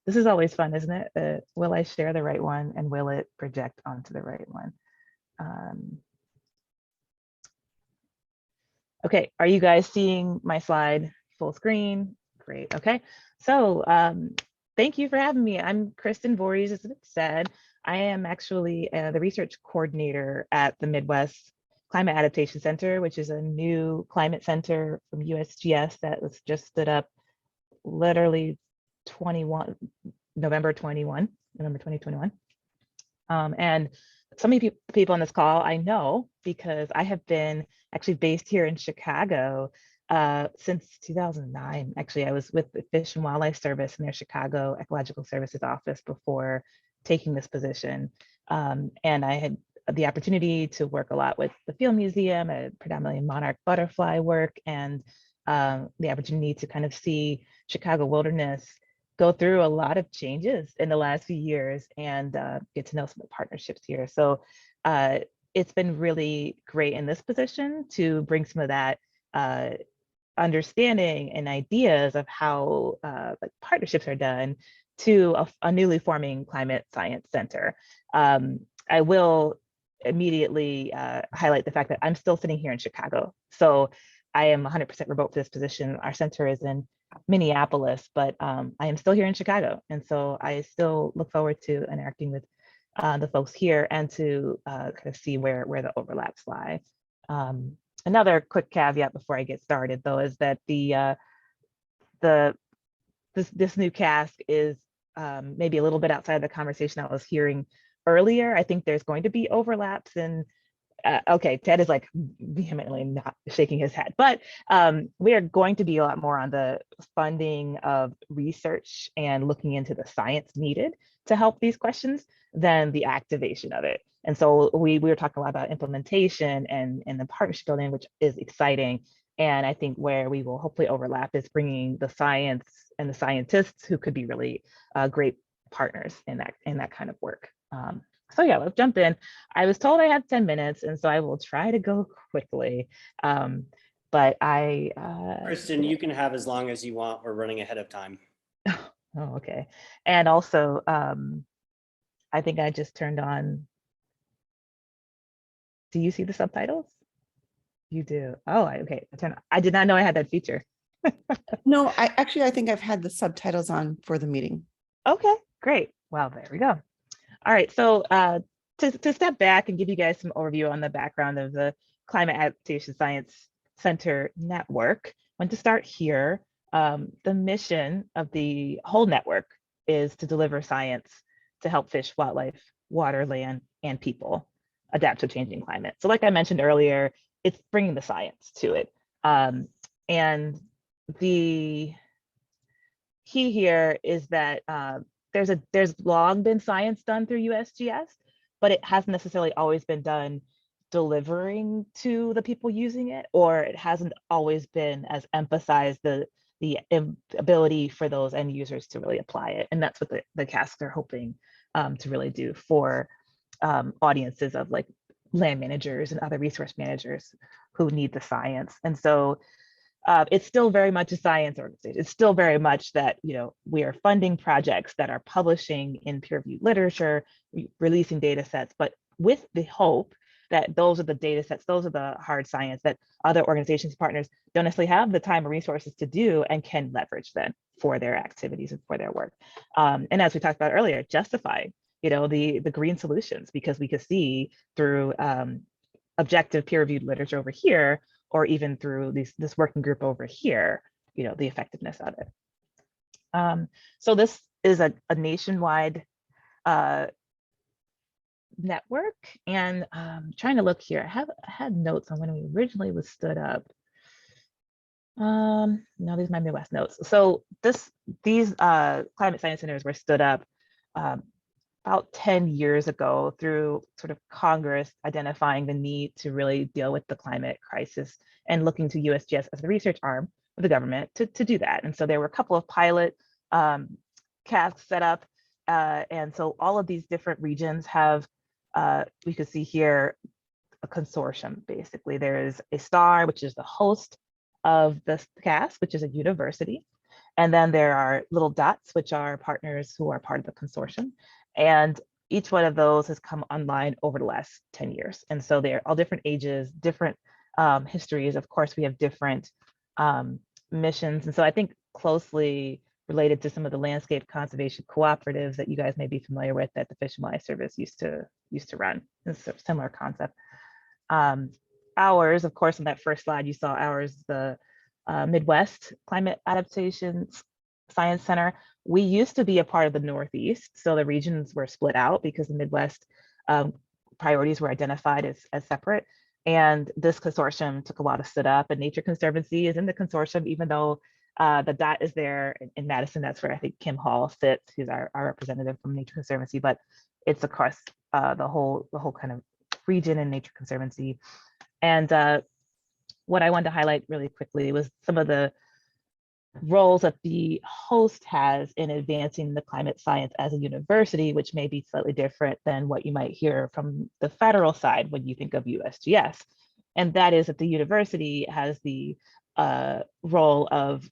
This is always fun, isn't it? Will I share the right one, and will it project onto the right one? Okay, are you guys seeing my slide full screen? Great, okay. So thank you for having me. I'm Kristen Voorhees, as it said. I am actually the research coordinator at the Midwest Climate Adaptation Center, which is a new climate center from USGS that was just stood up literally November 2021. And some of you people on this call I know because I have been actually based here in Chicago since 2009. Actually, I was with the Fish and Wildlife Service in their Chicago Ecological Services office before taking this position. And I had the opportunity to work a lot with the Field Museum, predominantly monarch butterfly work, and the opportunity to kind of see Chicago wilderness go through a lot of changes in the last few years and get to know some of the partnerships here. So it's been really great in this position to bring some of that understanding and ideas of how like partnerships are done to a newly forming climate science center. I will immediately highlight the fact that I'm still sitting here in Chicago. So I am 100% remote for this position. Our center is in Minneapolis, but I am still here in Chicago. And so I still look forward to interacting with the folks here and to kind of see where the overlaps lie. Another quick caveat before I get started, though, is that this new cask is maybe a little bit outside of the conversation I was hearing earlier. I think there's going to be overlaps in okay, Ted is like vehemently not shaking his head, but we are going to be a lot more on the funding of research and looking into the science needed to help these questions than the activation of it. And so we were talking a lot about implementation and the partnership building, which is exciting. And I think where we will hopefully overlap is bringing the science and the scientists who could be really great partners in that kind of work. So yeah, let's jump in. I was told I had 10 minutes, and so I will try to go quickly. But Kristen, you can have as long as you want. We're running ahead of time. Oh, okay. And also, I think I just turned on. Do you see the subtitles? You do. Oh, okay. I did not know I had that feature. No, I think I've had the subtitles on for the meeting. Okay, great. Well, there we go. All right, so to step back and give you guys some overview on the background of the Climate Adaptation Science Center network, I want to start here. The mission of the whole network is to deliver science to help fish, wildlife, water, land, and people adapt to a changing climate. So like I mentioned earlier, it's bringing the science to it. And the key here is that there's long been science done through USGS, but it hasn't necessarily always been done delivering to the people using it, or it hasn't always been as emphasized the ability for those end users to really apply it. And that's what the casks are hoping to really do for audiences of like land managers and other resource managers who need the science. And so it's still very much a science organization. It's still very much that, you know, we are funding projects that are publishing in peer-reviewed literature, releasing data sets, but with the hope that those are the data sets, those are the hard science that other organizations, partners don't necessarily have the time or resources to do and can leverage then for their activities and for their work. And as we talked about earlier, justifying, the green solutions, because we could see through objective peer-reviewed literature over here, or even through this working group over here, the effectiveness of it. So this is a nationwide network, and trying to look here. I had notes on when we originally was stood up. No, these are my Midwest notes. So these climate science centers were stood up about 10 years ago through sort of Congress identifying the need to really deal with the climate crisis and looking to USGS as the research arm of the government to do that. And so there were a couple of pilot casks set up. And so all of these different regions have, we could see here, a consortium. Basically, there is a STAR, which is the host of the CAS, which is a university. And then there are little dots, which are partners who are part of the consortium. And each one of those has come online over the last 10 years. And so they're all different ages, different histories. Of course, we have different missions. And so I think closely related to some of the landscape conservation cooperatives that you guys may be familiar with that the Fish and Wildlife Service used to run. It's a similar concept. Ours, of course, on that first slide, you saw ours, the Midwest Climate Adaptation Science Center. We used to be a part of the Northeast, so the regions were split out because the Midwest priorities were identified as separate. And this consortium took a while to set up, and Nature Conservancy is in the consortium, even though the dot is there in Madison. That's where I think Kim Hall sits, who's our representative from Nature Conservancy, but it's across the whole kind of region in Nature Conservancy. And what I wanted to highlight really quickly was some of the roles that the host has in advancing the climate science as a university, which may be slightly different than what you might hear from the federal side when you think of USGS. And that is that the university has the role of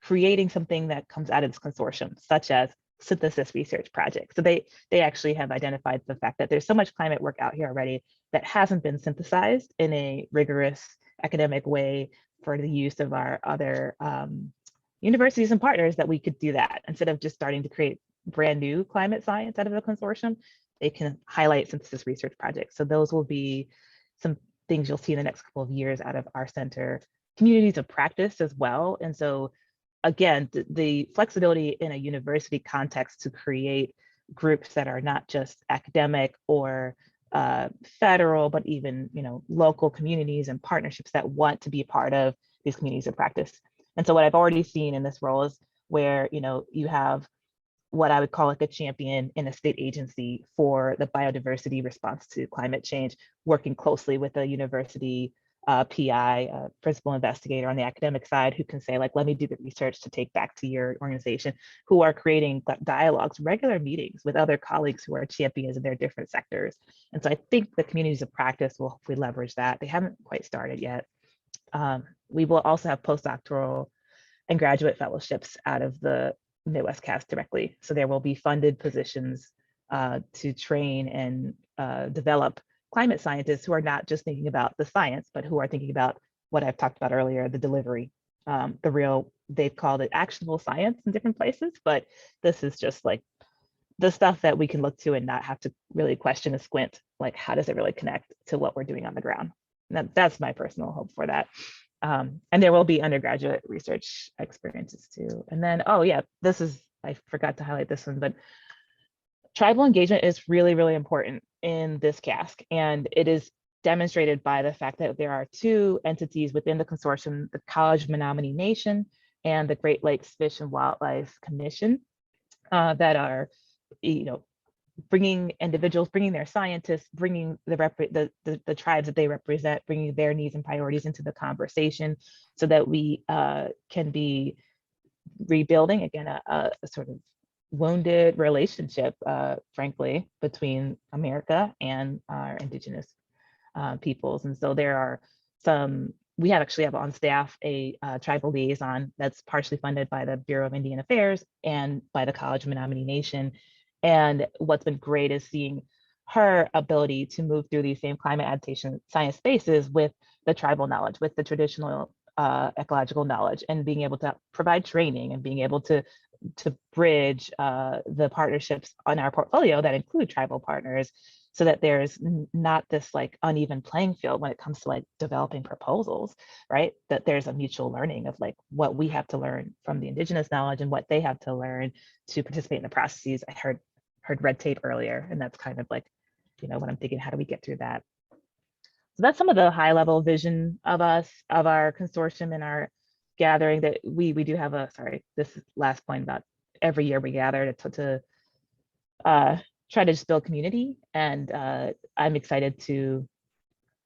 creating something that comes out of this consortium, such as synthesis research projects. So they actually have identified the fact that there's so much climate work out here already that hasn't been synthesized in a rigorous academic way for the use of our other universities and partners, that we could do that. Instead of just starting to create brand new climate science out of the consortium, they can highlight synthesis research projects. So those will be some things you'll see in the next couple of years out of our center. Communities of practice as well. And so again, the flexibility in a university context to create groups that are not just academic or federal, but even local communities and partnerships that want to be a part of these communities of practice. And so what I've already seen in this role is where you have what I would call like a champion in a state agency for the biodiversity response to climate change, working closely with a university PI, principal investigator on the academic side, who can say, like, let me do the research to take back to your organization, who are creating dialogues, regular meetings with other colleagues who are champions in their different sectors. And so I think the communities of practice will hopefully leverage that. They haven't quite started yet. We will also have postdoctoral and graduate fellowships out of the Midwest CAS directly. So there will be funded positions to train and develop climate scientists who are not just thinking about the science, but who are thinking about what I've talked about earlier, the delivery, the real, they've called it actionable science in different places, but this is just like the stuff that we can look to and not have to really question and squint, like, how does it really connect to what we're doing on the ground? And that's my personal hope for that. And there will be undergraduate research experiences too. And then, oh yeah, I forgot to highlight this one, but tribal engagement is really, really important in this cask. And it is demonstrated by the fact that there are two entities within the consortium, the College of Menominee Nation and the Great Lakes Fish and Wildlife Commission, that are, bringing individuals, bringing their scientists, bringing the tribes that they represent, bringing their needs and priorities into the conversation so that we can be rebuilding, again, a sort of wounded relationship, frankly, between America and our indigenous peoples. And so there are we actually have on staff a tribal liaison that's partially funded by the Bureau of Indian Affairs and by the College of Menominee Nation. And what's been great is seeing her ability to move through these same climate adaptation science spaces with the tribal knowledge, with the traditional ecological knowledge, and being able to provide training and being able to bridge the partnerships on our portfolio that include tribal partners, so that there's not this like uneven playing field when it comes to like developing proposals, right? That there's a mutual learning of like what we have to learn from the indigenous knowledge and what they have to learn to participate in the processes. I heard red tape earlier, and that's kind of like, you know, when I'm thinking, how do we get through that? So that's some of the high level vision of us, of our consortium and our gathering. That we do have a, sorry, this last point about every year we gather to try to just build community. And I'm excited to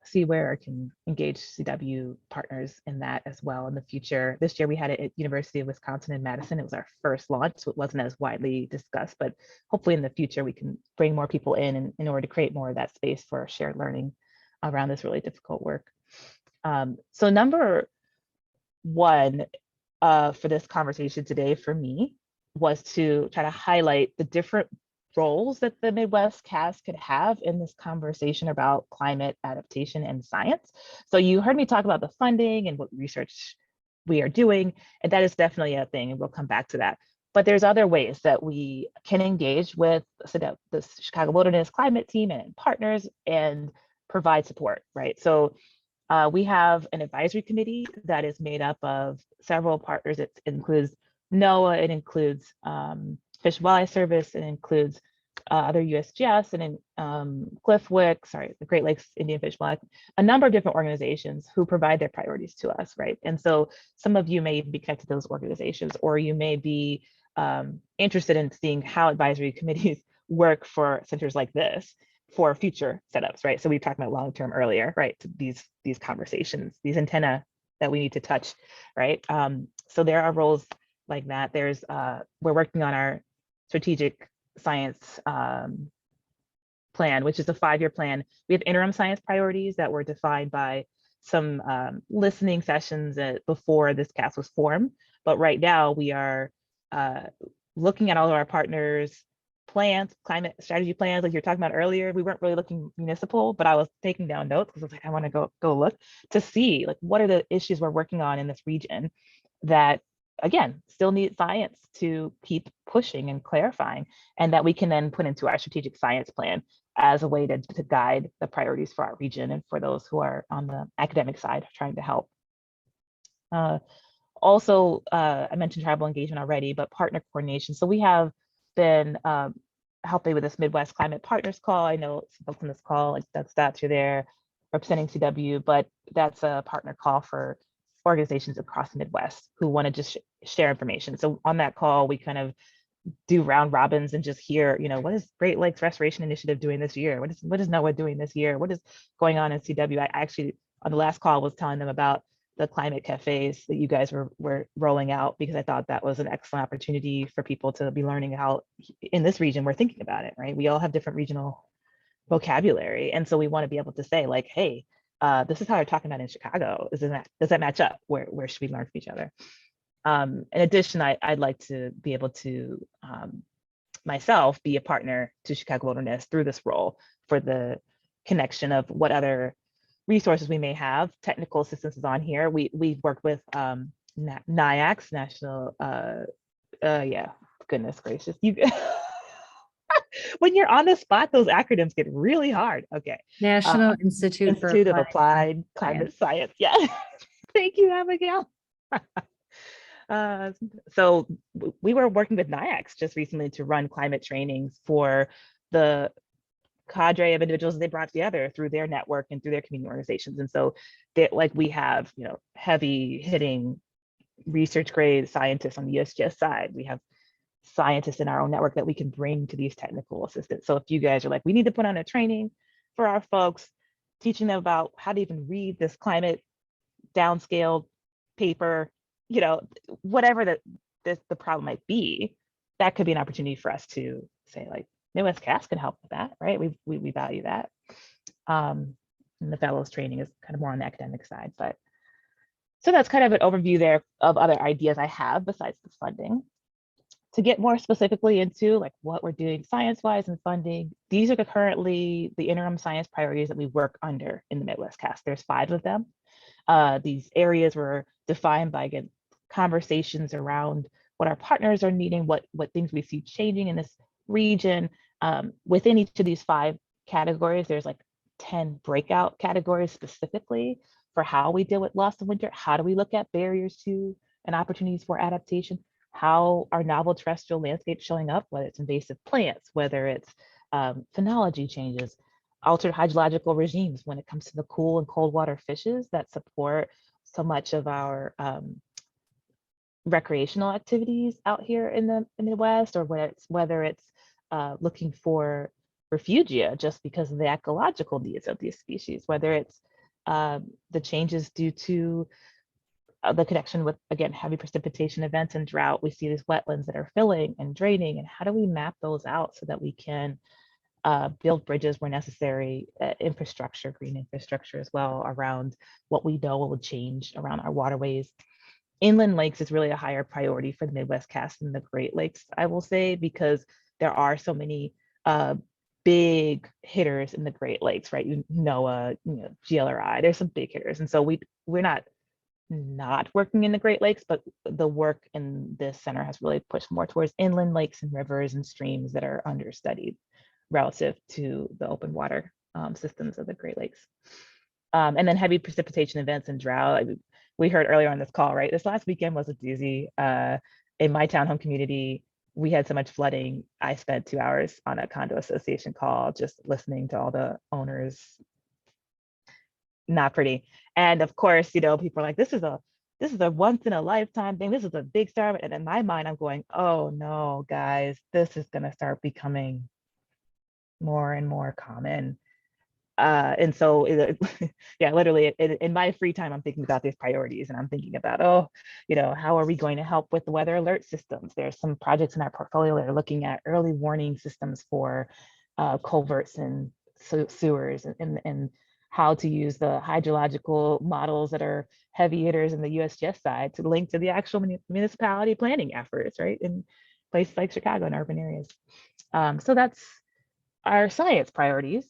see where I can engage CW partners in that as well in the future. This year we had it at University of Wisconsin in Madison. It was our first launch, so it wasn't as widely discussed, but hopefully in the future we can bring more people in order to create more of that space for shared learning around this really difficult work. So number one for this conversation today for me was to try to highlight the different roles that the Midwest CAS could have in this conversation about climate adaptation and science. So you heard me talk about the funding and what research we are doing, and that is definitely a thing, and we'll come back to that. But there's other ways that we can engage with the Chicago Wilderness Climate Team and partners and provide support, right? So we have an advisory committee that is made up of several partners. It includes NOAA, it includes Fish and Wildlife Service, it includes other USGS, and the Great Lakes Indian Fish and Wildlife, a number of different organizations who provide their priorities to us, right? And so some of you may be connected to those organizations, or you may be interested in seeing how advisory committees work for centers like this for future setups, right? So we talked about long-term earlier, right? These conversations, these antenna that we need to touch, right? So there are roles like that. There's we're working on our strategic science plan, which is a 5-year plan. We have interim science priorities that were defined by some listening sessions before this CAS was formed. But right now we are looking at all of our partners' plans, climate strategy plans, like you were talking about earlier. We weren't really looking municipal, but I was taking down notes because I was like, I want to go look to see like what are the issues we're working on in this region that, again, still need science to keep pushing and clarifying, and that we can then put into our strategic science plan as a way to guide the priorities for our region and for those who are on the academic side trying to help. Also, I mentioned tribal engagement already, but partner coordination. So we have been helping with this Midwest Climate Partners call. I know some folks on this call, like Doug Stats, you're there representing CW, but that's a partner call for organizations across the Midwest who want to just share information. So on that call, we kind of do round robins and just hear, you know, what is Great Lakes Restoration Initiative doing this year? What is NOAA doing this year? What is going on in CW? I actually, on the last call, was telling them about the climate cafes that you guys were rolling out, because I thought that was an excellent opportunity for people to be learning how in this region we're thinking about it, right? We all have different regional vocabulary. And so we want to be able to say like, hey, this is how they're talking about in Chicago. Does that match up? Where should we learn from each other? In addition, I'd like to be able to myself be a partner to Chicago Wilderness through this role for the connection of what other resources we may have. Technical assistance is on here. We've worked with NIAX, National, yeah, goodness gracious. You when you're on the spot, those acronyms get really hard. Okay. National Institute of Applied Climate Science. Yeah. Thank you, Abigail. So we were working with NIAX just recently to run climate trainings for the cadre of individuals they brought together through their network and through their community organizations. And so like we have, you know, heavy hitting research grade scientists on the USGS side. We have scientists in our own network that we can bring to these technical assistants. So if you guys are like, we need to put on a training for our folks, teaching them about how to even read this climate downscaled paper, you know, whatever the problem might be, that could be an opportunity for us to say like, Midwest CAS can help with that, right? We value that. And the fellows training is kind of more on the academic side, but so that's kind of an overview there of other ideas I have besides the funding. to get more specifically into like what we're doing science-wise and funding, these are currently the interim science priorities that we work under in the Midwest Cast. There's 5 of them. These areas were defined by, again, conversations around what our partners are needing, what things we see changing in this region. Within each of these 5 categories, there's like 10 breakout categories specifically for how we deal with loss of winter. How do we look at barriers to and opportunities for adaptation? How are novel terrestrial landscapes showing up, whether it's invasive plants, whether it's phenology changes, altered hydrological regimes when it comes to the cool and cold water fishes that support so much of our recreational activities out here in the Midwest, or whether it's looking for refugia just because of the ecological needs of these species, whether it's the changes due to the connection with, again, heavy precipitation events and drought. We see these wetlands that are filling and draining, and how do we map those out so that we can build bridges where necessary, infrastructure, green infrastructure as well, around what we know will change around our waterways. Inland lakes is really a higher priority for the Midwest Cast than the Great Lakes, I will say, because there are so many big hitters in the Great Lakes, right? NOAA, GLRI, there's some big hitters. And so we're not working in the Great Lakes, but the work in this center has really pushed more towards inland lakes and rivers and streams that are understudied relative to the open water systems of the Great Lakes. And then heavy precipitation events and drought. We heard earlier on this call, right? This last weekend was a doozy. In my townhome community, we had so much flooding. I spent 2 hours on a condo association call, just listening to all the owners. Not pretty. And of course, people are like, this is a once in a lifetime thing. This is a big star. And in my mind, I'm going, oh no, guys, this is going to start becoming more and more common. And so, yeah, literally in my free time, I'm thinking about these priorities, and I'm thinking about, how are we going to help with the weather alert systems? There's some projects in our portfolio that are looking at early warning systems for culverts and sewers, and how to use the hydrological models that are heavy hitters in the USGS side to link to the actual municipality planning efforts, right? In places like Chicago and urban areas. So that's our science priorities.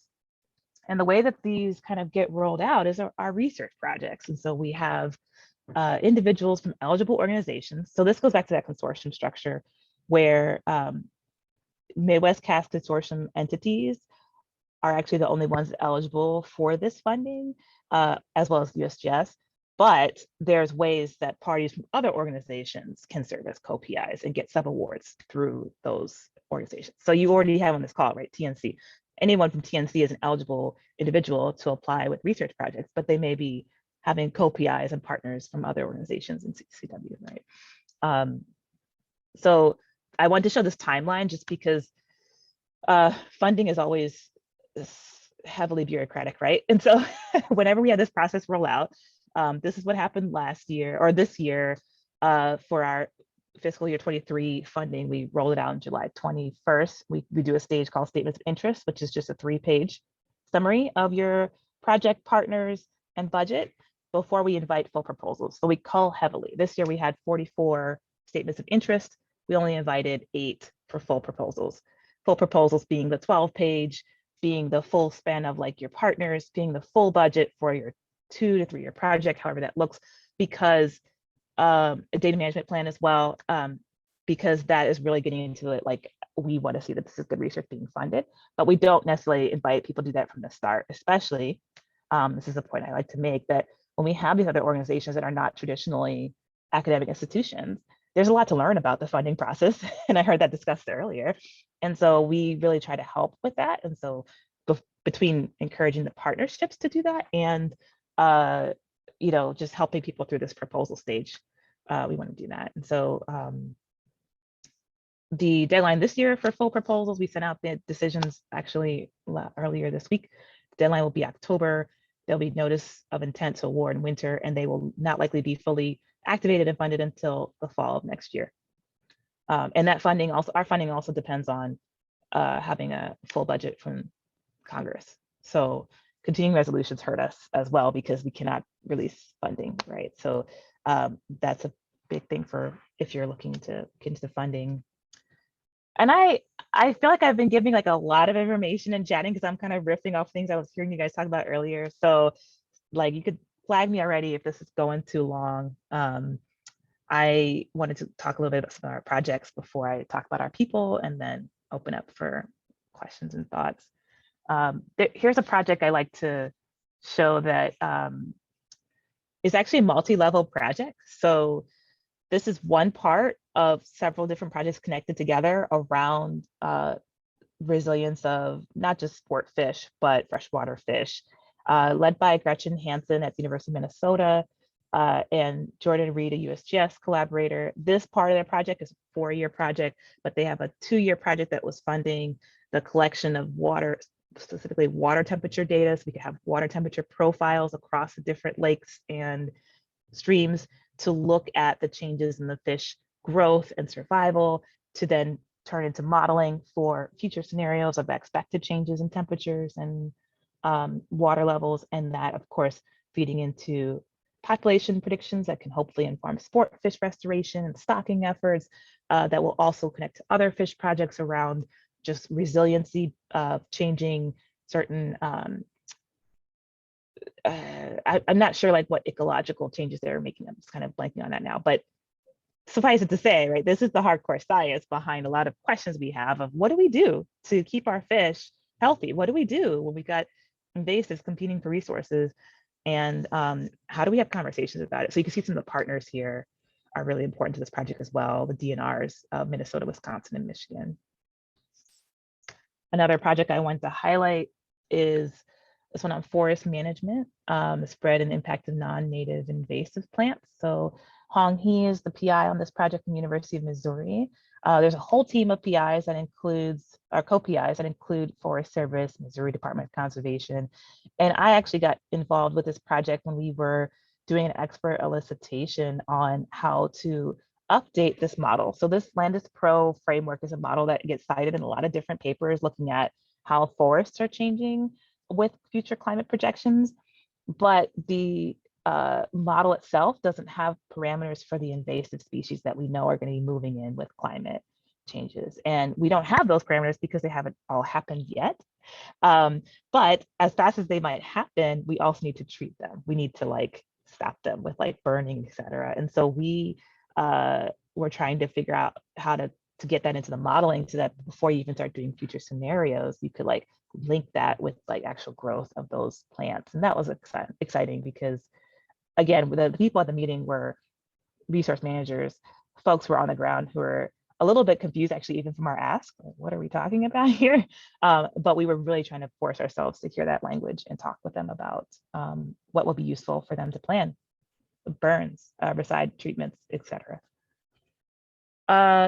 And the way that these kind of get rolled out is our research projects. And so we have individuals from eligible organizations. So this goes back to that consortium structure where Midwest Cast consortium entities are actually the only ones eligible for this funding, as well as USGS. But there's ways that parties from other organizations can serve as co-PIs and get sub-awards through those organizations. So you already have on this call, right, TNC. Anyone from TNC is an eligible individual to apply with research projects, but they may be having co-PIs and partners from other organizations in CCW, right? So I want to show this timeline just because funding is always heavily bureaucratic, right? And so whenever we had this process roll out, this is what happened last year or this year for our fiscal year 23 funding. We rolled it out on July 21st. We do a stage called Statements of Interest, which is just a 3-page summary of your project partners and budget before we invite full proposals. So we call heavily. This year we had 44 statements of interest. We only invited 8 for full proposals. Full proposals being the 12-page, being the full span of like your partners, being the full budget for your 2 to 3 year project, however that looks, because a data management plan as well, because that is really getting into it. Like, we want to see that this is good research being funded, but we don't necessarily invite people to do that from the start, especially, this is a point I like to make, that when we have these other organizations that are not traditionally academic institutions, there's a lot to learn about the funding process. And I heard that discussed earlier. And so we really try to help with that. And so between encouraging the partnerships to do that and just helping people through this proposal stage, we want to do that. And so the deadline this year for full proposals, we sent out the decisions actually earlier this week. The deadline will be October. There'll be notice of intent to award in winter, and they will not likely be fully activated and funded until the fall of next year. And that funding also, our funding also depends on having a full budget from Congress. So continuing resolutions hurt us as well because we cannot release funding, right? So that's a big thing for if you're looking to get into funding And I feel like I've been giving like a lot of information and chatting because I'm kind of riffing off things I was hearing you guys talk about earlier. So like you could flag me already if this is going too long. I wanted to talk a little bit about some of our projects before I talk about our people and then open up for questions and thoughts. Here's a project I like to show that is actually a multi-level project. So this is one part of several different projects connected together around resilience of not just sport fish, but freshwater fish, led by Gretchen Hansen at the University of Minnesota and Jordan Reed, a USGS collaborator. This part of their project is a 4-year project, but they have a 2-year project that was funding the collection of water, specifically water temperature data, so we could have water temperature profiles across the different lakes and streams to look at the changes in the fish growth and survival to then turn into modeling for future scenarios of expected changes in temperatures and water levels. And that, of course, feeding into population predictions that can hopefully inform sport fish restoration and stocking efforts that will also connect to other fish projects around just resiliency of changing certain I'm not sure like what ecological changes they're making. I'm just kind of blanking on that now, but suffice it to say, right, this is the hardcore science behind a lot of questions we have of what do we do to keep our fish healthy? What do we do when we got invasives competing for resources? And how do we have conversations about it? So you can see some of the partners here are really important to this project as well, the DNRs of Minnesota, Wisconsin, and Michigan. Another project I want to highlight is this one on forest management, the spread and impact of non-native invasive plants. So Hong He is the PI on this project from the University of Missouri. There's a whole team of PIs that includes, or co-PIs that include Forest Service, Missouri Department of Conservation. And I actually got involved with this project when we were doing an expert elicitation on how to update this model. So this Landis Pro framework is a model that gets cited in a lot of different papers looking at how forests are changing with future climate projections, but the model itself doesn't have parameters for the invasive species that we know are going to be moving in with climate changes. And we don't have those parameters because they haven't all happened yet. But as fast as they might happen, we also need to treat them. We need to like stop them with like burning, et cetera. And so we're trying to figure out how to get that into the modeling so that before you even start doing future scenarios, you could like link that with like actual growth of those plants. And that was exciting because again, the people at the meeting were resource managers, folks who were on the ground who were a little bit confused actually even from our ask, like, what are we talking about here? But we were really trying to force ourselves to hear that language and talk with them about what will be useful for them to plan, burns, herbicide treatments, etc.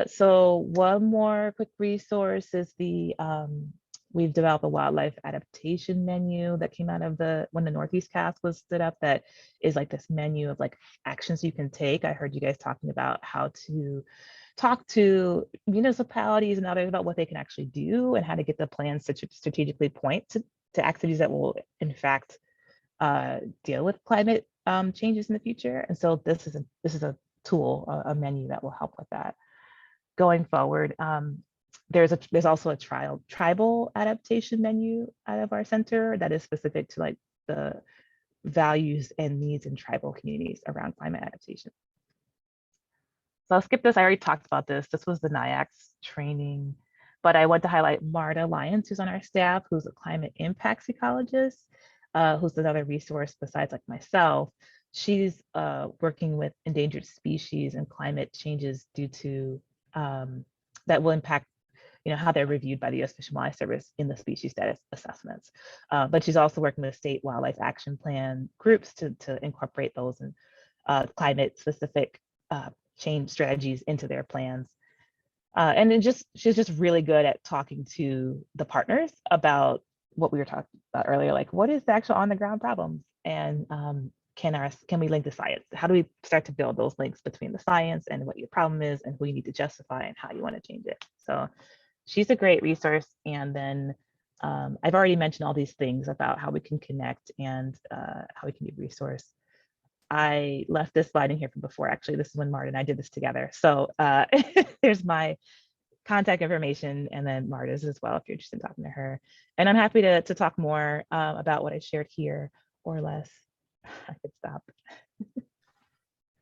So one more quick resource is the we've developed a wildlife adaptation menu that came out of when the Northeast Cast was stood up, that is like this menu of like actions you can take. I heard you guys talking about how to talk to municipalities and others about what they can actually do and how to get the plans to strategically point to activities that will in fact deal with climate changes in the future. And so this is a tool, a menu that will help with that. Going forward, there's also a tribal adaptation menu out of our center that is specific to like the values and needs in tribal communities around climate adaptation. So I'll skip this. I already talked about this. This was the NIAX training, but I want to highlight Marta Lyons, who's on our staff, who's a climate impacts ecologist, who's another resource besides like myself. She's working with endangered species and climate changes due to that will impact how they're reviewed by the U.S. Fish and Wildlife Service in the species status assessments. But she's also working with state wildlife action plan groups to incorporate those and climate specific change strategies into their plans. And she's just really good at talking to the partners about what we were talking about earlier, like what is the actual on the ground problems, and can we link the science? How do we start to build those links between the science and what your problem is and who you need to justify and how you want to change it? So she's a great resource. And then I've already mentioned all these things about how we can connect and how we can be a resource. I left this slide in here from before. Actually, this is when Marta and I did this together. So there's my contact information, and then Marta's as well if you're interested in talking to her. And I'm happy to talk more about what I shared here or less. I could stop.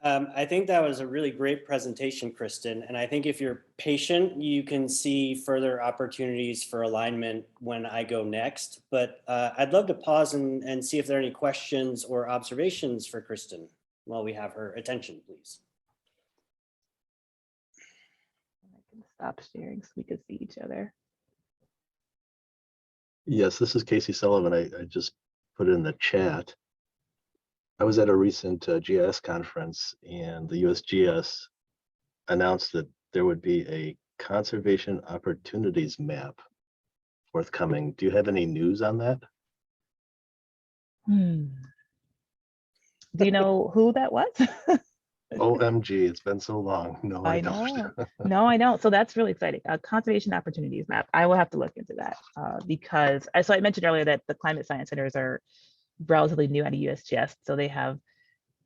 I think that was a really great presentation, Kristen. And I think if you're patient, you can see further opportunities for alignment when I go next. But I'd love to pause and see if there are any questions or observations for Kristen while we have her attention, please. I can stop sharing so we can see each other. Yes, this is Casey Sullivan. I just put it in the chat. I was at a recent GIS conference, and the USGS announced that there would be a conservation opportunities map forthcoming. Do you have any news on that? Do you know who that was? OMG, it's been so long. No, I don't. know. No, I don't. So that's really exciting. Conservation opportunities map. I will have to look into that because I mentioned earlier that the climate science centers are relatively new at USGS. So they have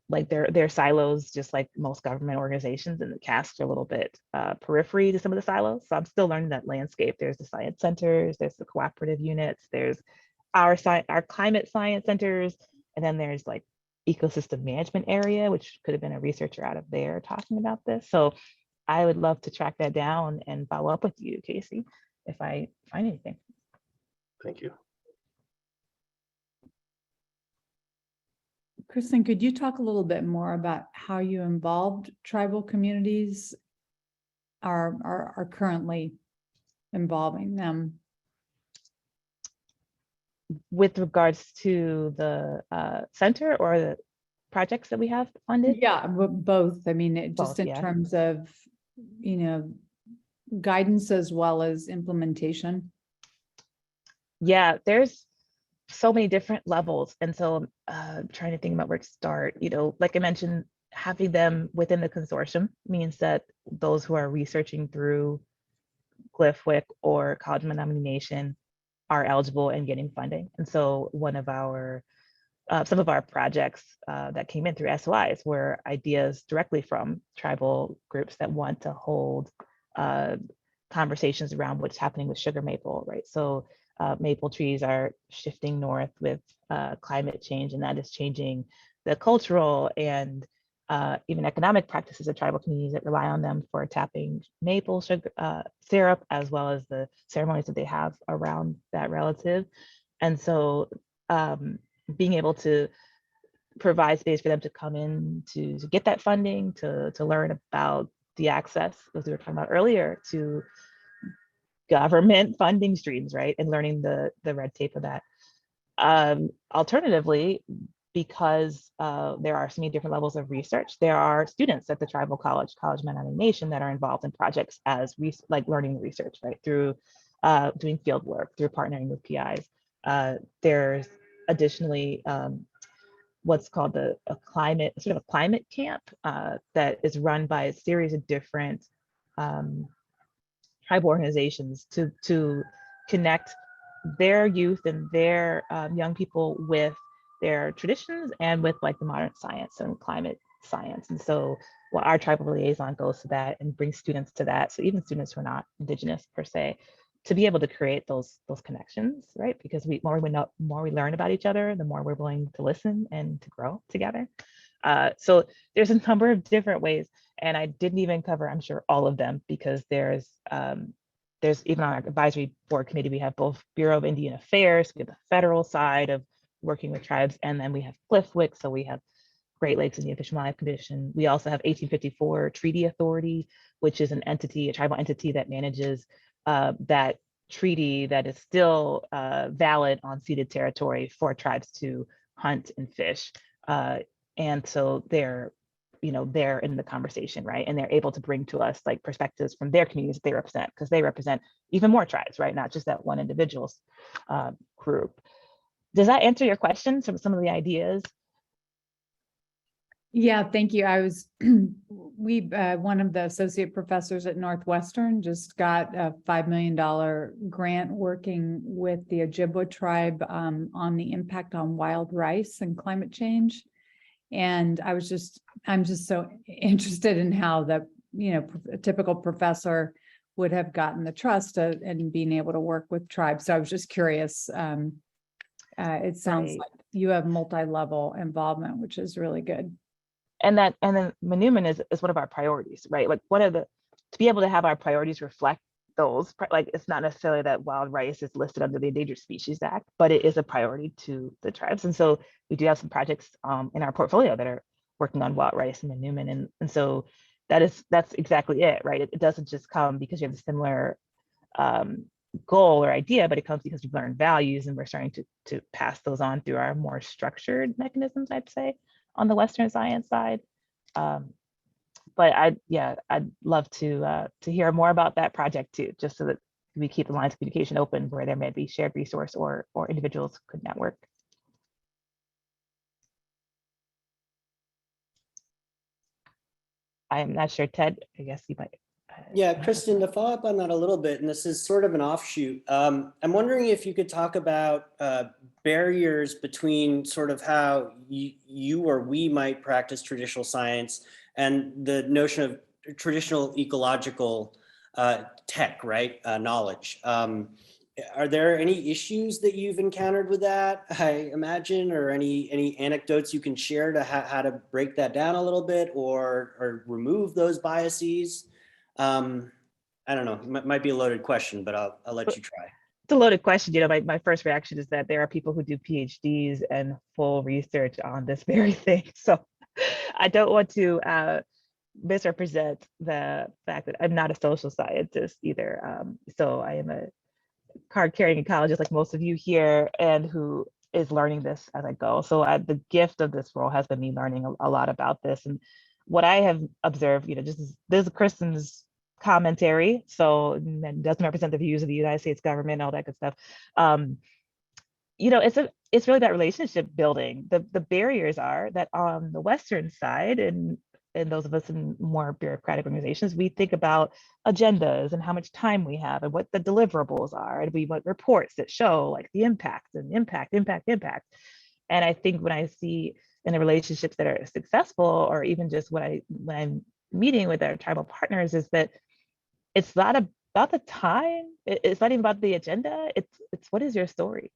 like their silos, just like most government organizations, and the casts are a little bit periphery to some of the silos. So I'm still learning that landscape. There's the science centers, there's the cooperative units, there's our climate science centers, and then there's like ecosystem management area, which could have been a researcher out of there talking about this. So I would love to track that down and follow up with you, Casey, if I find anything. Thank you. Kristen, could you talk a little bit more about how you involved tribal communities are currently involving them? With regards to the center or the projects that we have funded? Yeah, both. I mean, just Both, in yeah. terms of, guidance as well as implementation. Yeah, there's so many different levels. And so I'm trying to think about where to start. Like I mentioned, having them within the consortium means that those who are researching through GLIFWIC or College Nomination are eligible and getting funding. And so one of our some of our projects that came in through SOIs were ideas directly from tribal groups that want to hold conversations around what's happening with sugar maple, right? So maple trees are shifting north with climate change, and that is changing the cultural and even economic practices of tribal communities that rely on them for tapping maple sugar syrup, as well as the ceremonies that they have around that relative. And so being able to provide space for them to come in to get that funding, to learn about the access, as we were talking about earlier, to government funding streams, right? And learning the red tape of that. Alternatively, because there are so many different levels of research, there are students at the tribal college Nation that are involved in projects as like learning the research, right? Through doing field work, through partnering with PIs. There's additionally what's called a climate camp that is run by a series of different tribal organizations to connect their youth and their young people with their traditions and with like the modern science and climate science. And so our tribal liaison goes to that and brings students to that. So even students who are not Indigenous per se, to be able to create those connections, right? Because the more we learn about each other, the more we're willing to listen and to grow together. So there's a number of different ways, and I didn't even cover, I'm sure, all of them, because there's even on our advisory board committee, we have both Bureau of Indian Affairs, we have the federal side of working with tribes, and then we have GLIFWIC, so we have Great Lakes Indian Fish and Wildlife Commission. We also have 1854 Treaty Authority, which is an entity, a tribal entity that manages that treaty that is still valid on ceded territory for tribes to hunt and fish. And so they're in the conversation, right? And they're able to bring to us like perspectives from their communities that they represent, because they represent even more tribes, right? Not just that one individual's group. Does that answer your question? Some of the ideas? Yeah, thank you. One of the associate professors at Northwestern just got a $5 million grant working with the Ojibwa tribe on the impact on wild rice and climate change. And I'm just so interested in how a typical professor would have gotten the trust and being able to work with tribes. So I was just curious. It sounds Right. like you have multi-level involvement, which is really good. And then Manuman is one of our priorities, right? Like to be able to have our priorities reflect those, like it's not necessarily that wild rice is listed under the Endangered Species Act, but it is a priority to the tribes. And so we do have some projects in our portfolio that are working on wild rice and Manuman. And so that's exactly it, right? It doesn't just come because you have a similar goal or idea, but it comes because we've learned values and we're starting to pass those on through our more structured mechanisms, I'd say, on the Western science side. But I'd love to hear more about that project too, just so that we keep the lines of communication open where there may be shared resource or individuals could network. I'm not sure, Ted, I guess you might. Yeah, Kristen, to follow up on that a little bit, and this is sort of an offshoot, I'm wondering if you could talk about barriers between sort of how you or we might practice traditional science and the notion of traditional ecological tech, right? Knowledge. Are there any issues that you've encountered with that, I imagine, or any anecdotes you can share to how to break that down a little bit or remove those biases? I don't know, might be a loaded question, but I'll let you try. It's a loaded question. You know, my first reaction is that there are people who do PhDs and full research on this very thing. So I don't want to misrepresent the fact that I'm not a social scientist either. So I am a card-carrying ecologist like most of you here, and who is learning this as I go. So the gift of this role has been me learning a lot about this. And what I have observed, you know, this is Kristen's commentary, so it doesn't represent the views of the United States government, all that good stuff. You know, it's really that relationship building. The barriers are that on the Western side, and those of us in more bureaucratic organizations, we think about agendas and how much time we have and what the deliverables are, and we want reports that show like the impact and impact. And I think when I see in the relationships that are successful, or even just when I'm meeting with our tribal partners, is that it's not about the time. It's not even about the agenda. It's what is your story?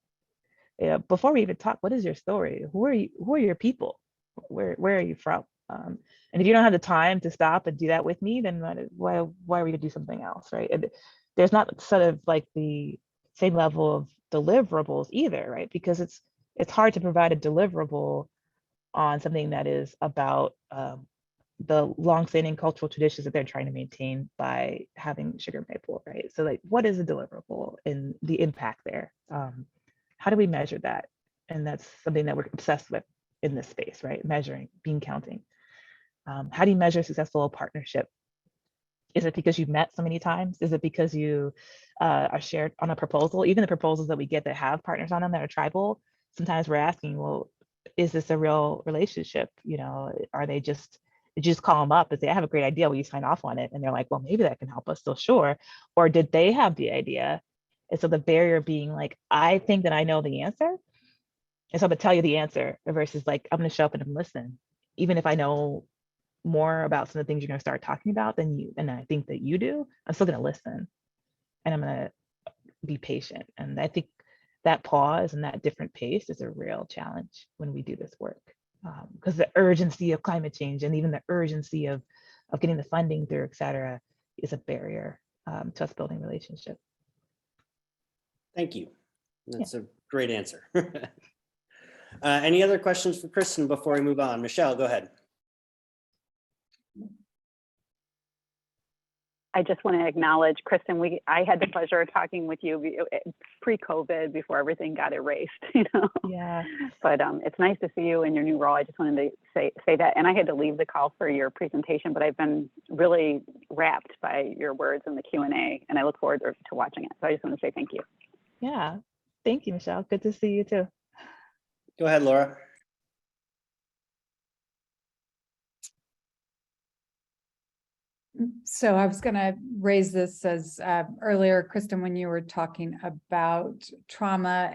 You know, before we even talk, what is your story? Who are you? Who are your people? Where are you from? And if you don't have the time to stop and do that with me, then why are we gonna do something else, right? And there's not sort of like the same level of deliverables either, right? Because it's hard to provide a deliverable on something that is about the longstanding cultural traditions that they're trying to maintain by having sugar maple, right? So like, what is a deliverable and the impact there? How do we measure that? And that's something that we're obsessed with in this space, right? Measuring, bean counting. How do you measure successful partnership? Is it because you've met so many times? Is it because you are shared on a proposal? Even the proposals that we get that have partners on them that are tribal, sometimes we're asking, well, is this a real relationship? You know, are they just, did you just call them up and say, I have a great idea, will you sign off on it? And they're like, well, maybe that can help us, still sure. Or did they have the idea? And so the barrier being like, I think that I know the answer. And so I'm gonna tell you the answer versus like, I'm gonna show up and listen. Even if I know more about some of the things you're gonna start talking about than you, and I think that you do, I'm still gonna listen. And I'm gonna be patient. And I think that pause and that different pace is a real challenge when we do this work. Because the urgency of climate change and even the urgency of getting the funding through, et cetera, is a barrier to us building relationship. Thank you. That's a great answer. Any other questions for Kristen before we move on? Michelle, go ahead. I just want to acknowledge, Kristen, I had the pleasure of talking with you pre-COVID before everything got erased, you know? Yeah. But it's nice to see you in your new role. I just wanted to say that. And I had to leave the call for your presentation, but I've been really wrapped by your words in the Q&A, and I look forward to watching it. So I just want to say thank you. Yeah. Thank you, Michelle. Good to see you too. Go ahead, Laura. So I was going to raise this as earlier, Kristen, when you were talking about trauma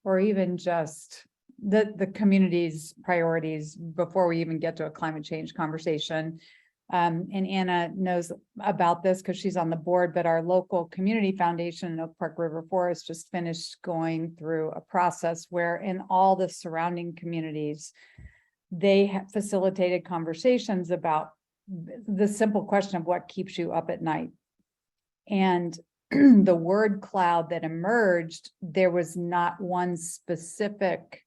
or even just the community's priorities before we even get to a climate change conversation. And Anna knows about this because she's on the board, but our local community foundation in Oak Park River Forest just finished going through a process where in all the surrounding communities, they have facilitated conversations about the simple question of what keeps you up at night. And the word cloud that emerged, there was not one specific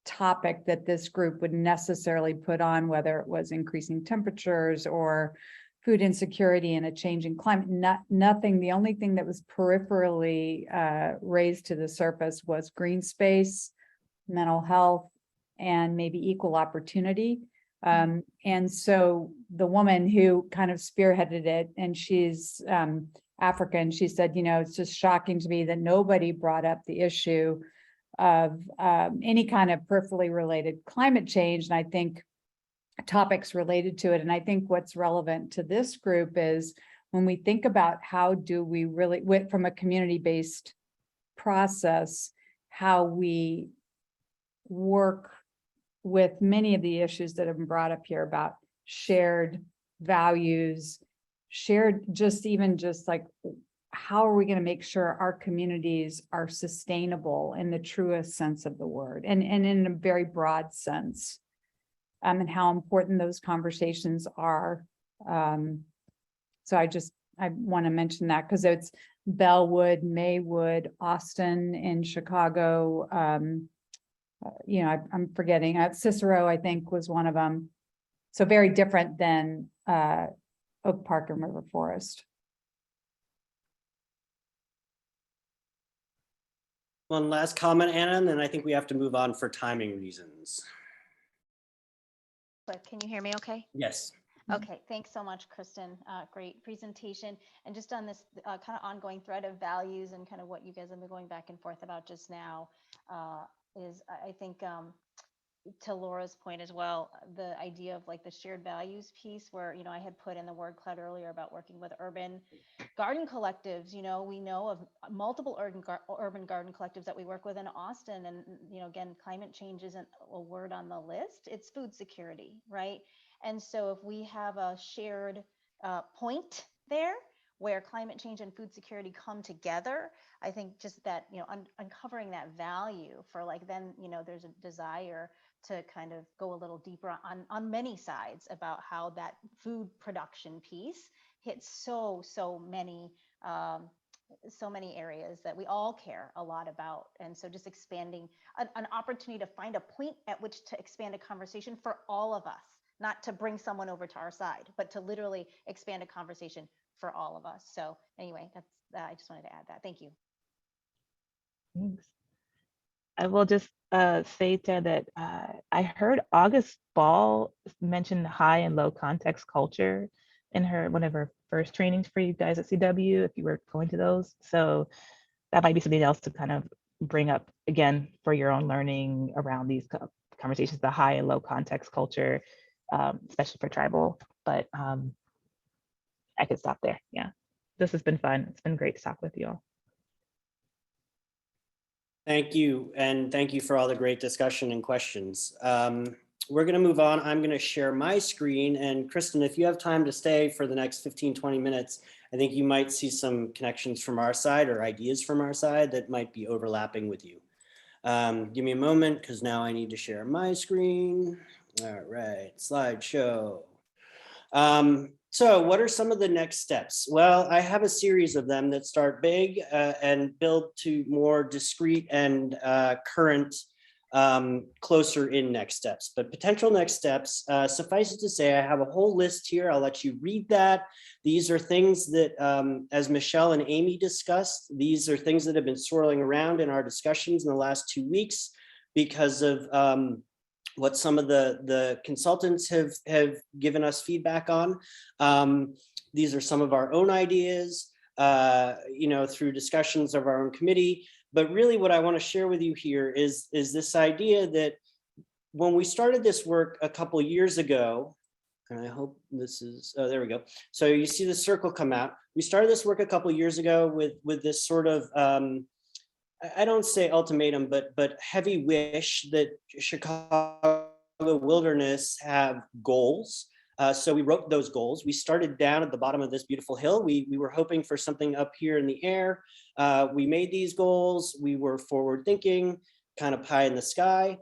topic that this group would necessarily put on, whether it was increasing temperatures or food insecurity and a changing climate, nothing. The only thing that was peripherally raised to the surface was green space, mental health, and maybe equal opportunity. And so the woman who kind of spearheaded it, and she's African, she said, you know, it's just shocking to me that nobody brought up the issue of any kind of peripherally related climate change. And I think topics related to it. And I think what's relevant to this group is when we think about how do we really, from a community-based process, how we work with many of the issues that have been brought up here about shared values, shared just like how are we going to make sure our communities are sustainable in the truest sense of the word and in a very broad sense, and how important those conversations are. So I want to mention that because it's Bellwood, Maywood, Austin, in Chicago. You know, I'm forgetting Cicero, I think, was one of them. So very different than Oak Park and River Forest. One last comment, Anna, and then I think we have to move on for timing reasons. But can you hear me okay? Yes. Okay, thanks so much, Kristen. Great presentation. And just on this kind of ongoing thread of values and kind of what you guys have been going back and forth about just now is, I think, to Laura's point as well, the idea of like the shared values piece where, you know, I had put in the word cloud earlier about working with urban garden collectives. You know, we know of multiple urban garden collectives that we work with in Austin. And, you know, again, climate change isn't a word on the list, it's food security, right? And so if we have a shared point there where climate change and food security come together, I think just that, you know, uncovering that value for like, then, you know, there's a desire to kind of go a little deeper on many sides about how that food production piece hits so many areas that we all care a lot about. And so just expanding an opportunity to find a point at which to expand a conversation for all of us, not to bring someone over to our side, but to literally expand a conversation for all of us. So anyway, that's I just wanted to add that. Thank you. Thanks. I will just say, Ted, that I heard August Ball mention high and low context culture in one of her first trainings for you guys at CW, if you were going to those. So that might be something else to kind of bring up again for your own learning around these conversations, the high and low context culture, especially for tribal. But I could stop there. Yeah, this has been fun. It's been great to talk with you all. Thank you. And thank you for all the great discussion and questions. We're going to move on. I'm going to share my screen. And Kristen, if you have time to stay for the next 15, 20 minutes, I think you might see some connections from our side or ideas from our side that might be overlapping with you. Give me a moment because now I need to share my screen. All right, slideshow. So what are some of the next steps? Well, I have a series of them that start big and build to more discrete and current, closer in next steps. But potential next steps, suffice it to say, I have a whole list here. I'll let you read that. These are things that, as Michelle and Amy discussed, these are things that have been swirling around in our discussions in the last 2 weeks because of what some of the consultants have given us feedback on. These are some of our own ideas, you know, through discussions of our own committee. But really what I want to share with you here is this idea that when we started this work a couple years ago, and I hope this is, oh, there we go. So you see the circle come out. We started this work a couple years ago with this sort of, I don't say ultimatum, but heavy wish that Chicago Wilderness have goals So we wrote those goals. We started down at the bottom of this beautiful hill. We were hoping for something up here in the air. We made these goals. We were forward thinking, kind of pie in the sky.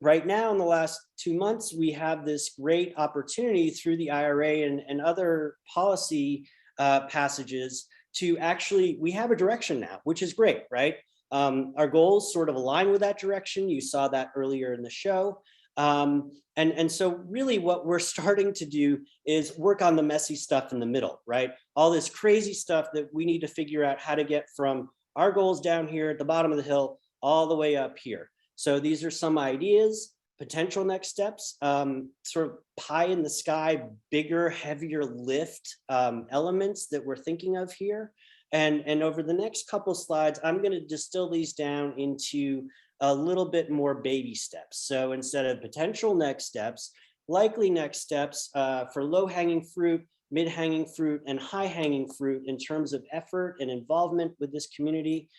Right now, in the last 2 months, we have this great opportunity through the IRA and other policy passages to actually, we have a direction now, which is great, right? Our goals sort of align with that direction. You saw that earlier in the show. And so really what we're starting to do is work on the messy stuff in the middle, right? All this crazy stuff that we need to figure out how to get from our goals down here at the bottom of the hill all the way up here. So these are some ideas, potential next steps, sort of pie in the sky, bigger, heavier lift elements that we're thinking of here. And over the next couple slides, I'm going to distill these down into a little bit more baby steps. So instead of potential next steps, likely next steps for low hanging fruit, mid hanging fruit, and high hanging fruit in terms of effort and involvement with this community.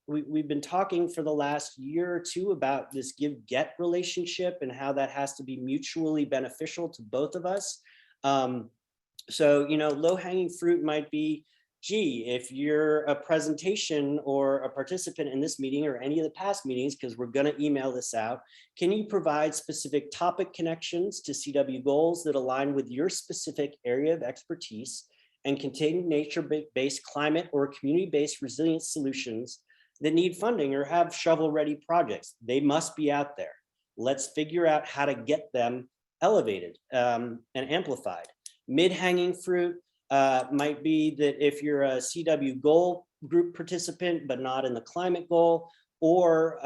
We've been talking for the last year or two about this give-get relationship and how that has to be mutually beneficial to both of us. So, low-hanging fruit might be, gee, if you're a presentation or a participant in this meeting or any of the past meetings, because we're going to email this out, can you provide specific topic connections to CW goals that align with your specific area of expertise and contain nature-based climate or community-based resilience solutions that need funding or have shovel-ready projects? They must be out there. Let's figure out how to get them elevated and amplified. Mid-hanging fruit might be that if you're a CW goal group participant, but not in the climate goal, or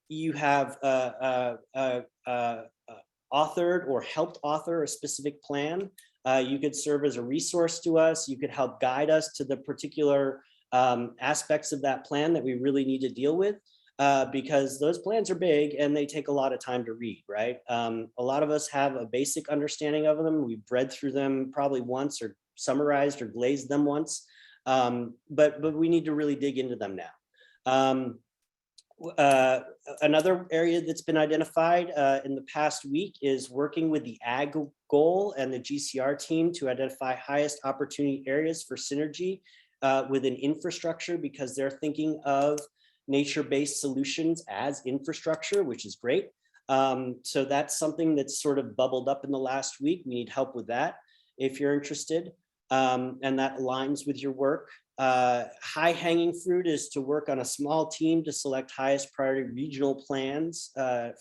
you have authored or helped author a specific plan, you could serve as a resource to us. You could help guide us to the particular aspects of that plan that we really need to deal with, because those plans are big and they take a lot of time to read, right? A lot of us have a basic understanding of them. We've read through them probably once or summarized or glazed them once, but we need to really dig into them now. Another area that's been identified in the past week is working with the Ag Goal and the GCR team to identify highest opportunity areas for synergy within infrastructure, because they're thinking of nature-based solutions as infrastructure, which is great. So that's something that's sort of bubbled up in the last week. We need help with that if you're interested, and that aligns with your work. High hanging fruit is to work on a small team to select highest priority regional plans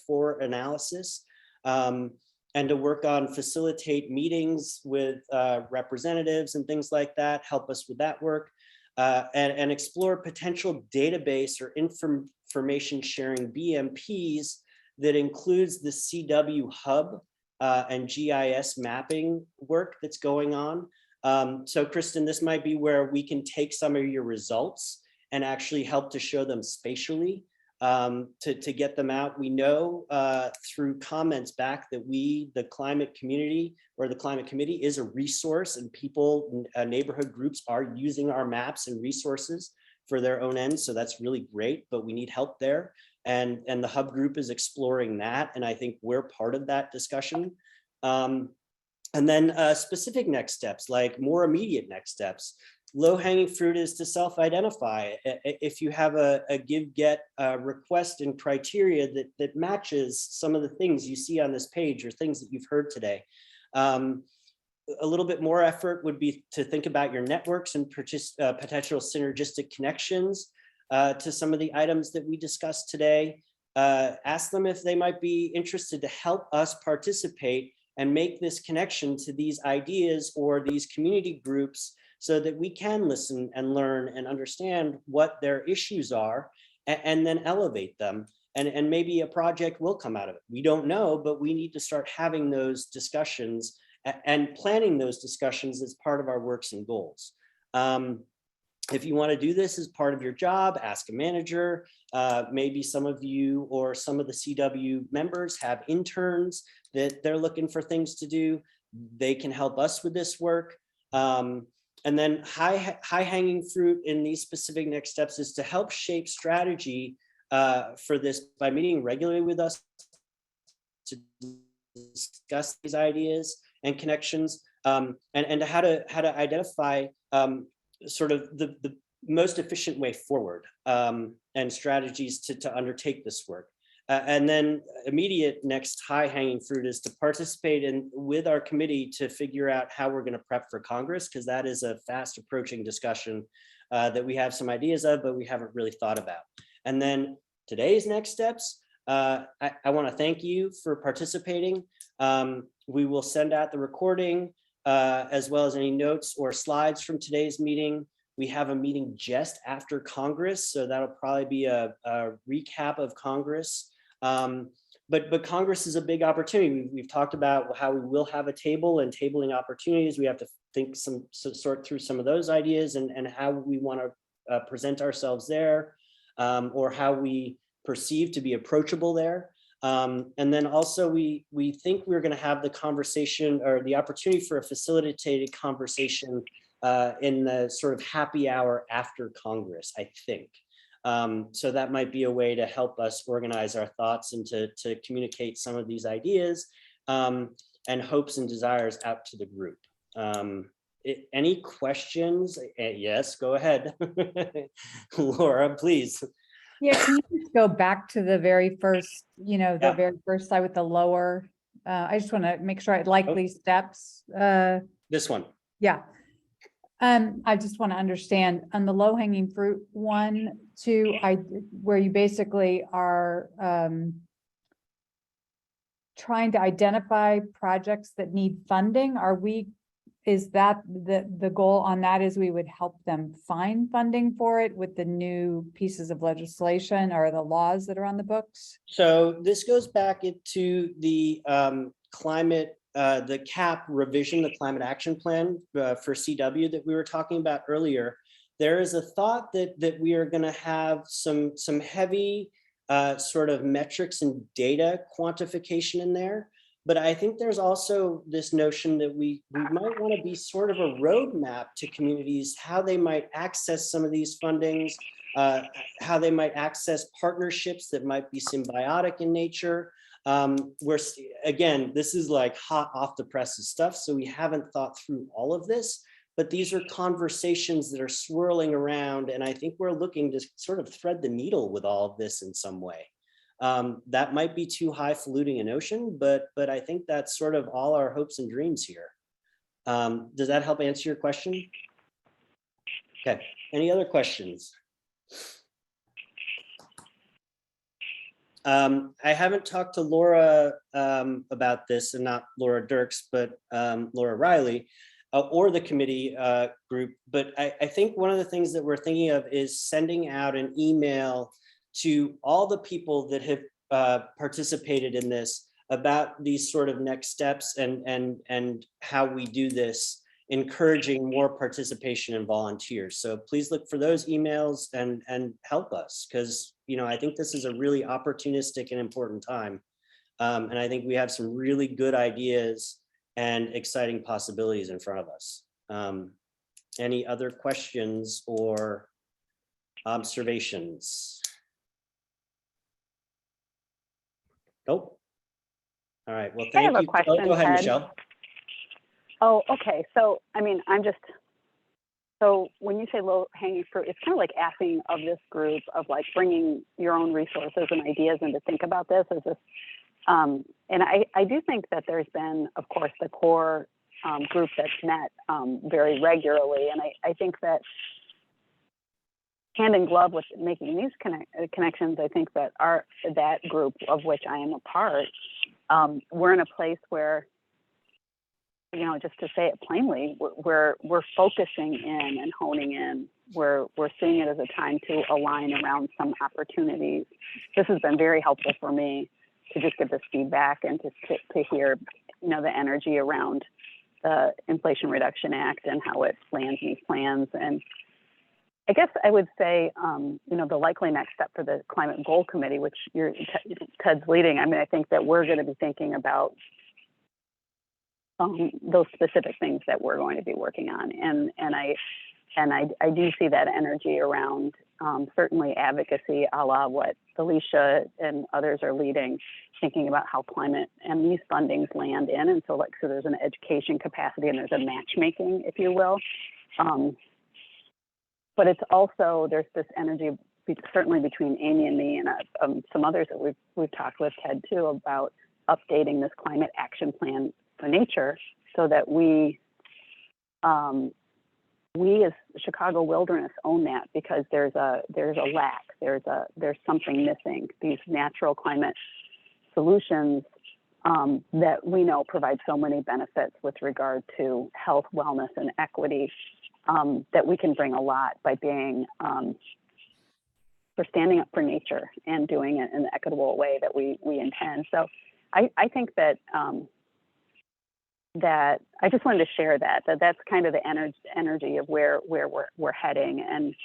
for analysis, and to work on facilitate meetings with representatives and things like that, help us with that work, and explore potential database or information sharing BMPs that includes the CW hub and GIS mapping work that's going on. So Kristen, this might be where we can take some of your results and actually help to show them spatially to get them out. We know through comments back that the climate community or the climate committee is a resource, and people, neighborhood groups are using our maps and resources for their own ends. So that's really great, but we need help there. And the hub group is exploring that. And I think we're part of that discussion. And then specific next steps, like more immediate next steps. Low hanging fruit is to self-identify. If you have a give-get request and criteria that matches some of the things you see on this page or things that you've heard today. A little bit more effort would be to think about your networks and potential synergistic connections to some of the items that we discussed today. Ask them if they might be interested to help us participate and make this connection to these ideas or these community groups so that we can listen and learn and understand what their issues are and then elevate them. And maybe a project will come out of it. We don't know, but we need to start having those discussions and planning those discussions as part of our works and goals. If you want to do this as part of your job, ask a manager. Maybe some of you or some of the CW members have interns that they're looking for things to do. They can help us with this work. And then high hanging fruit in these specific next steps is to help shape strategy for this by meeting regularly with us to discuss these ideas and connections, and how to identify sort of the most efficient way forward, and strategies to undertake this work. And then immediate next high hanging fruit is to participate in with our committee to figure out how we're going to prep for Congress, because that is a fast approaching discussion that we have some ideas of, but we haven't really thought about. And then today's next steps, I want to thank you for participating. We will send out the recording as well as any notes or slides from today's meeting. We have a meeting just after Congress, so that'll probably be a recap of Congress. But Congress is a big opportunity. We've talked about how we will have a table and tabling opportunities. We have to think sort through some of those ideas and how we want to present ourselves there, or how we perceive to be approachable there. And then also we think we're going to have the conversation or the opportunity for a facilitated conversation in the sort of happy hour after Congress, I think. So that might be a way to help us organize our thoughts and to communicate some of these ideas and hopes and desires out to the group. Any questions? Yes, go ahead. Laura, please. Yeah, can you just go back to the very first, the Yeah. very first slide with the lower, I just want to make sure I likely steps. This one. Yeah. I just want to understand on the low hanging fruit 1, 2, where you basically are trying to identify projects that need funding. Is that the goal on that is we would help them find funding for it with the new pieces of legislation or the laws that are on the books? So this goes back into the climate, the CAP revision, the climate action plan for CW that we were talking about earlier. There is a thought that we are going to have some heavy sort of metrics and data quantification in there. But I think there's also this notion that we might want to be sort of a roadmap to communities, how they might access some of these fundings, how they might access partnerships that might be symbiotic in nature. Where, again, this is like hot off the presses stuff, so we haven't thought through all of this, but these are conversations that are swirling around, and I think we're looking to sort of thread the needle with all of this in some way. That might be too highfalutin a notion, but I think that's sort of all our hopes and dreams here. Does that help answer your question? Okay, any other questions? I haven't talked to Laura about this, and not Laura Dirks, but Laura Riley, or the committee group. But I think one of the things that we're thinking of is sending out an email to all the people that have participated in this about these sort of next steps and how we do this, encouraging more participation and volunteers. So please look for those emails and help us, because I think this is a really opportunistic and important time. And I think we have some really good ideas and exciting possibilities in front of us. Any other questions or observations? Nope. All right, well, thank you. I have a question, go ahead, Ted. Michelle. Oh, okay. So, so when you say low hanging fruit, it's kind of like asking of this group of like bringing your own resources and ideas and to think about this as this. And I do think that there's been, of course, the core group that's met very regularly. And I think that hand in glove with making these connections, I think that that group of which I am a part, we're in a place where, just to say it plainly, we're focusing in and honing in. We're seeing it as a time to align around some opportunities. This has been very helpful for me to just get this feedback and to hear, the energy around the Inflation Reduction Act and how it lands these plans. And I guess I would say, the likely next step for the Climate Goal Committee, which Ted's leading, I think that we're going to be thinking about those specific things that we're going to be working on. And I do see that energy around certainly advocacy a la what Alicia and others are leading, thinking about how climate and these fundings land in. And so so there's an education capacity and there's a matchmaking, if you will. But it's also, there's this energy, certainly between Amy and me and some others that we've talked with, Ted, too, about updating this climate action plan for nature so that we as Chicago Wilderness own that, because there's a lack, there's something missing. These natural climate solutions that we know provide so many benefits with regard to health, wellness, and equity, that we can bring a lot by being for standing up for nature and doing it in the equitable way that we intend. So I think that that I just wanted to share that's kind of the energy of where we're heading. And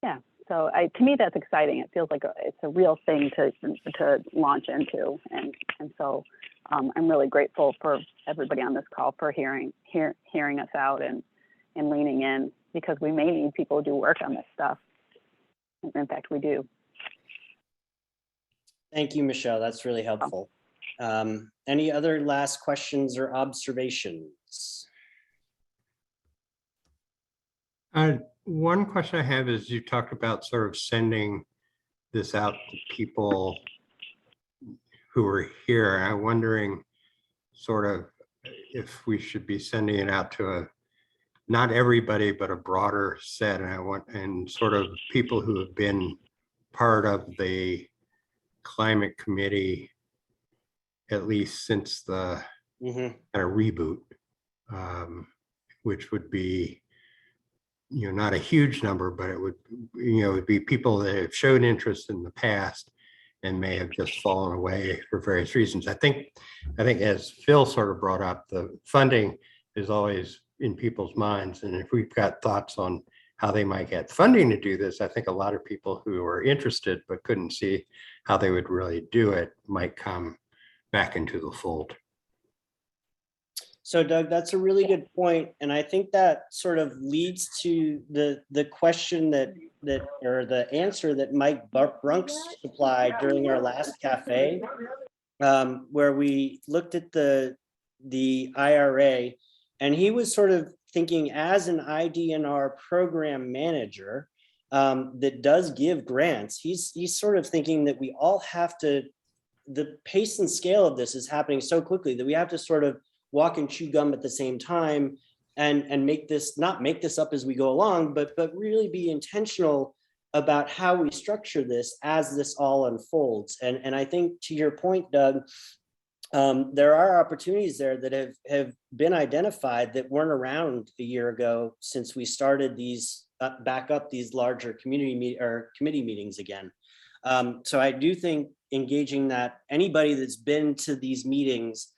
yeah, so to me that's exciting. It feels like it's a real thing to launch into, and so I'm really grateful for everybody on this call for hearing us out and leaning in, because we may need people to do work on this stuff. In fact, we do. Thank you, Michelle. That's really helpful. Any other last questions or observations? One question I have is, you talked about sort of sending this out to people who are here. I'm wondering sort of if we should be sending it out to not everybody, but a broader set. And sort of people who have been part of the climate committee, at least since the kind of reboot, which would be, not a huge number, but it would, it'd be people that have shown interest in the past and may have just fallen away for various reasons. I think as Phil sort of brought up, the funding is always in people's minds. And if we've got thoughts on how they might get funding to do this, I think a lot of people who are interested but couldn't see how they would really do it might come back into the fold. So Doug, that's a really good point. And I think that sort of leads to the question or the answer that Mike Brunks supplied during our last cafe, where we looked at the IRA, and he was sort of thinking, as an IDNR program manager that does give grants, he's sort of thinking that we all have to, the pace and scale of this is happening so quickly that we have to sort of walk and chew gum at the same time, and not make this up as we go along, but really be intentional about how we structure this as this all unfolds. And I think, to your point, Doug, there are opportunities there that have been identified that weren't around a year ago, since we started these back up these larger community committee meetings again. So I do think engaging that anybody that's been to these meetings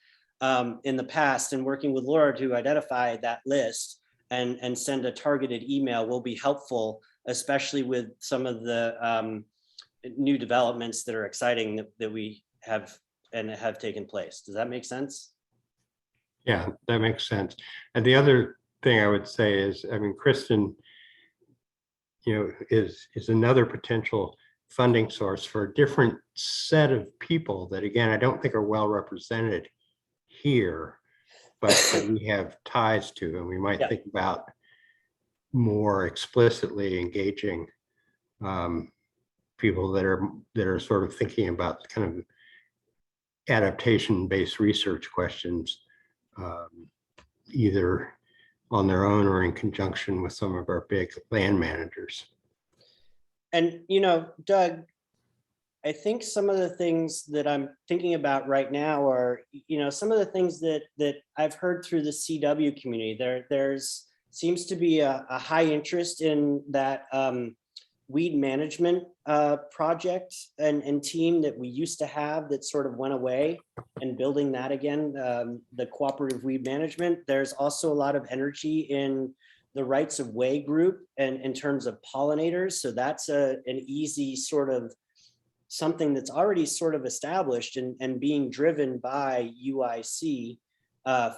in the past and working with Laura to identify that list and send a targeted email will be helpful, especially with some of the new developments that are exciting that we have taken place. Does that make sense? Yeah, that makes sense. And the other thing I would say is, I mean, Kristen, is another potential funding source for a different set of people that, again, I don't think are well represented here, but that we have ties to, and we might think about more explicitly engaging people that are sort of thinking about kind of adaptation-based research questions, either on their own or in conjunction with some of our big land managers. And, Doug, I think some of the things that I'm thinking about right now are, some of the things that I've heard through the CW community. There's seems to be a high interest in that weed management project and team that we used to have that sort of went away, and building that again, the cooperative weed management. There's also a lot of energy in the rights of way group and in terms of pollinators. So that's an easy sort of something that's already sort of established and being driven by UIC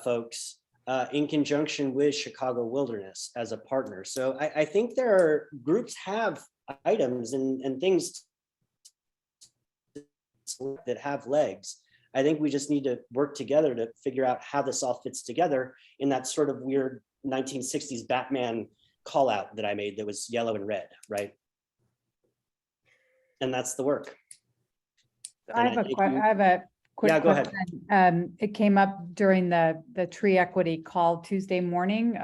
folks. in conjunction with Chicago Wilderness as a partner. So I think there are groups have items and things that have legs. I think we just need to work together to figure out how this all fits together in that sort of weird 1960s Batman call out that I made that was yellow and red, right? And that's the work. I have a quick Yeah, go ahead. question. It came up during the tree equity call Tuesday morning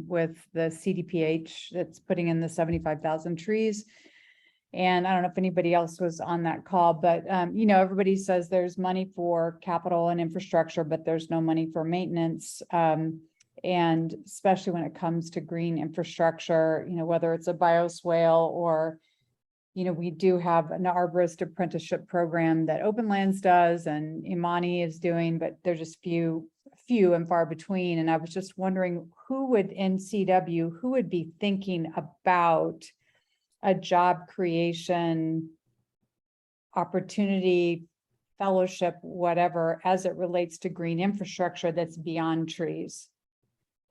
with the CDPH that's putting in the 75,000 trees. And I don't know if anybody else was on that call, but you know, everybody says there's money for capital and infrastructure, but there's no money for maintenance. And especially when it comes to green infrastructure, you know, whether it's a bioswale or, you know, we do have an arborist apprenticeship program that Open Lands does and Imani is doing, but they're just few and far between. And I was just wondering who would in CW, who would be thinking about a job creation opportunity, fellowship, whatever, as it relates to green infrastructure that's beyond trees.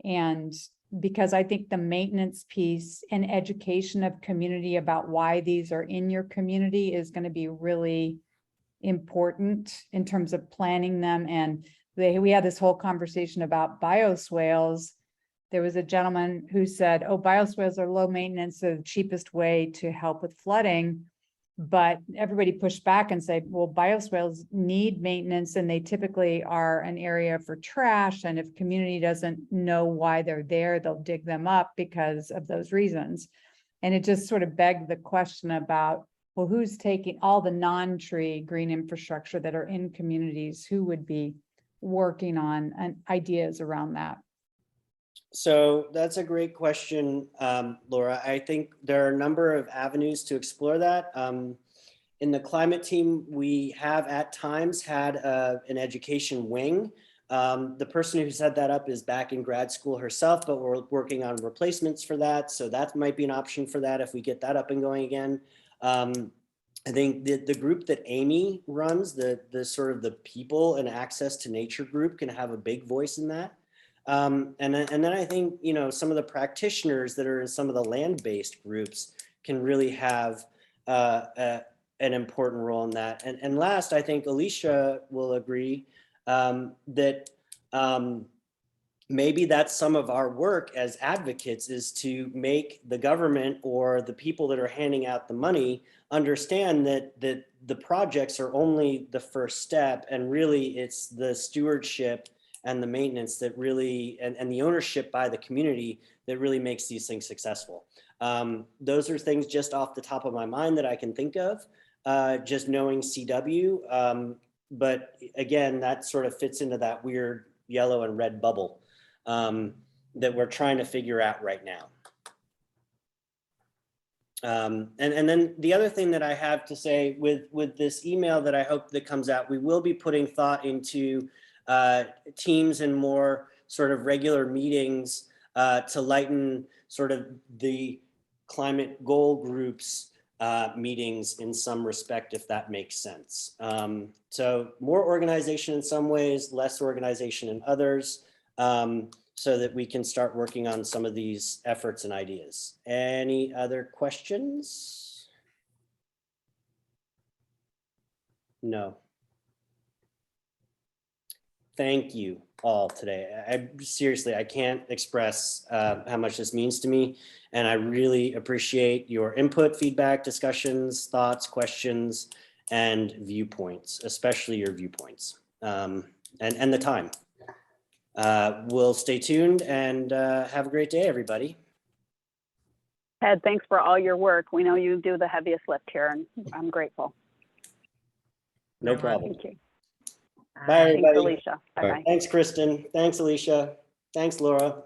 And because I think the maintenance piece and education of community about why these are in your community is going to be really important in terms of planning them. And we had this whole conversation about bioswales. There was a gentleman who said, oh, bioswales are low maintenance, so the cheapest way to help with flooding. But everybody pushed back and said, well, bioswales need maintenance and they typically are an area for trash. And if community doesn't know why they're there, they'll dig them up because of those reasons. And it just sort of begged the question about, well, who's taking all the non-tree green infrastructure that are in communities, who would be working on ideas around that? So that's a great question, Laura. I think there are a number of avenues to explore that. In the climate team, we have at times had an education wing. The person who set that up is back in grad school herself, but we're working on replacements for that. So that might be an option for that if we get that up and going again. I think the group that Amy runs, the sort of the people and access to nature group, can have a big voice in that. And then I think, you know, some of the practitioners that are in some of the land-based groups can really have an important role in that. And last, I think Alicia will agree that maybe that's some of our work as advocates, is to make the government or the people that are handing out the money understand that the projects are only the first step, and really it's the stewardship and the maintenance that really, and the ownership by the community that really makes these things successful. Those are things just off the top of my mind that I can think of, just knowing CW. But again, that sort of fits into that weird yellow and red bubble that we're trying to figure out right now. And then the other thing that I have to say with this email that I hope that comes out, we will be putting thought into teams and more sort of regular meetings to lighten sort of the climate goal groups meetings in some respect, if that makes sense. So more organization in some ways, less organization in others, so that we can start working on some of these efforts and ideas. Any other questions? No. Thank you all today. I can't express how much this means to me. And I really appreciate your input, feedback, discussions, thoughts, questions, and viewpoints, especially your viewpoints, and the time. We'll stay tuned and have a great day, everybody. Ted, thanks for all your work. We know you do the heaviest lift here, and I'm grateful. No problem. Thank you. Bye, everybody. Thanks, Alicia. Bye-bye. Thanks, Kristen. Thanks, Alicia. Thanks, Laura.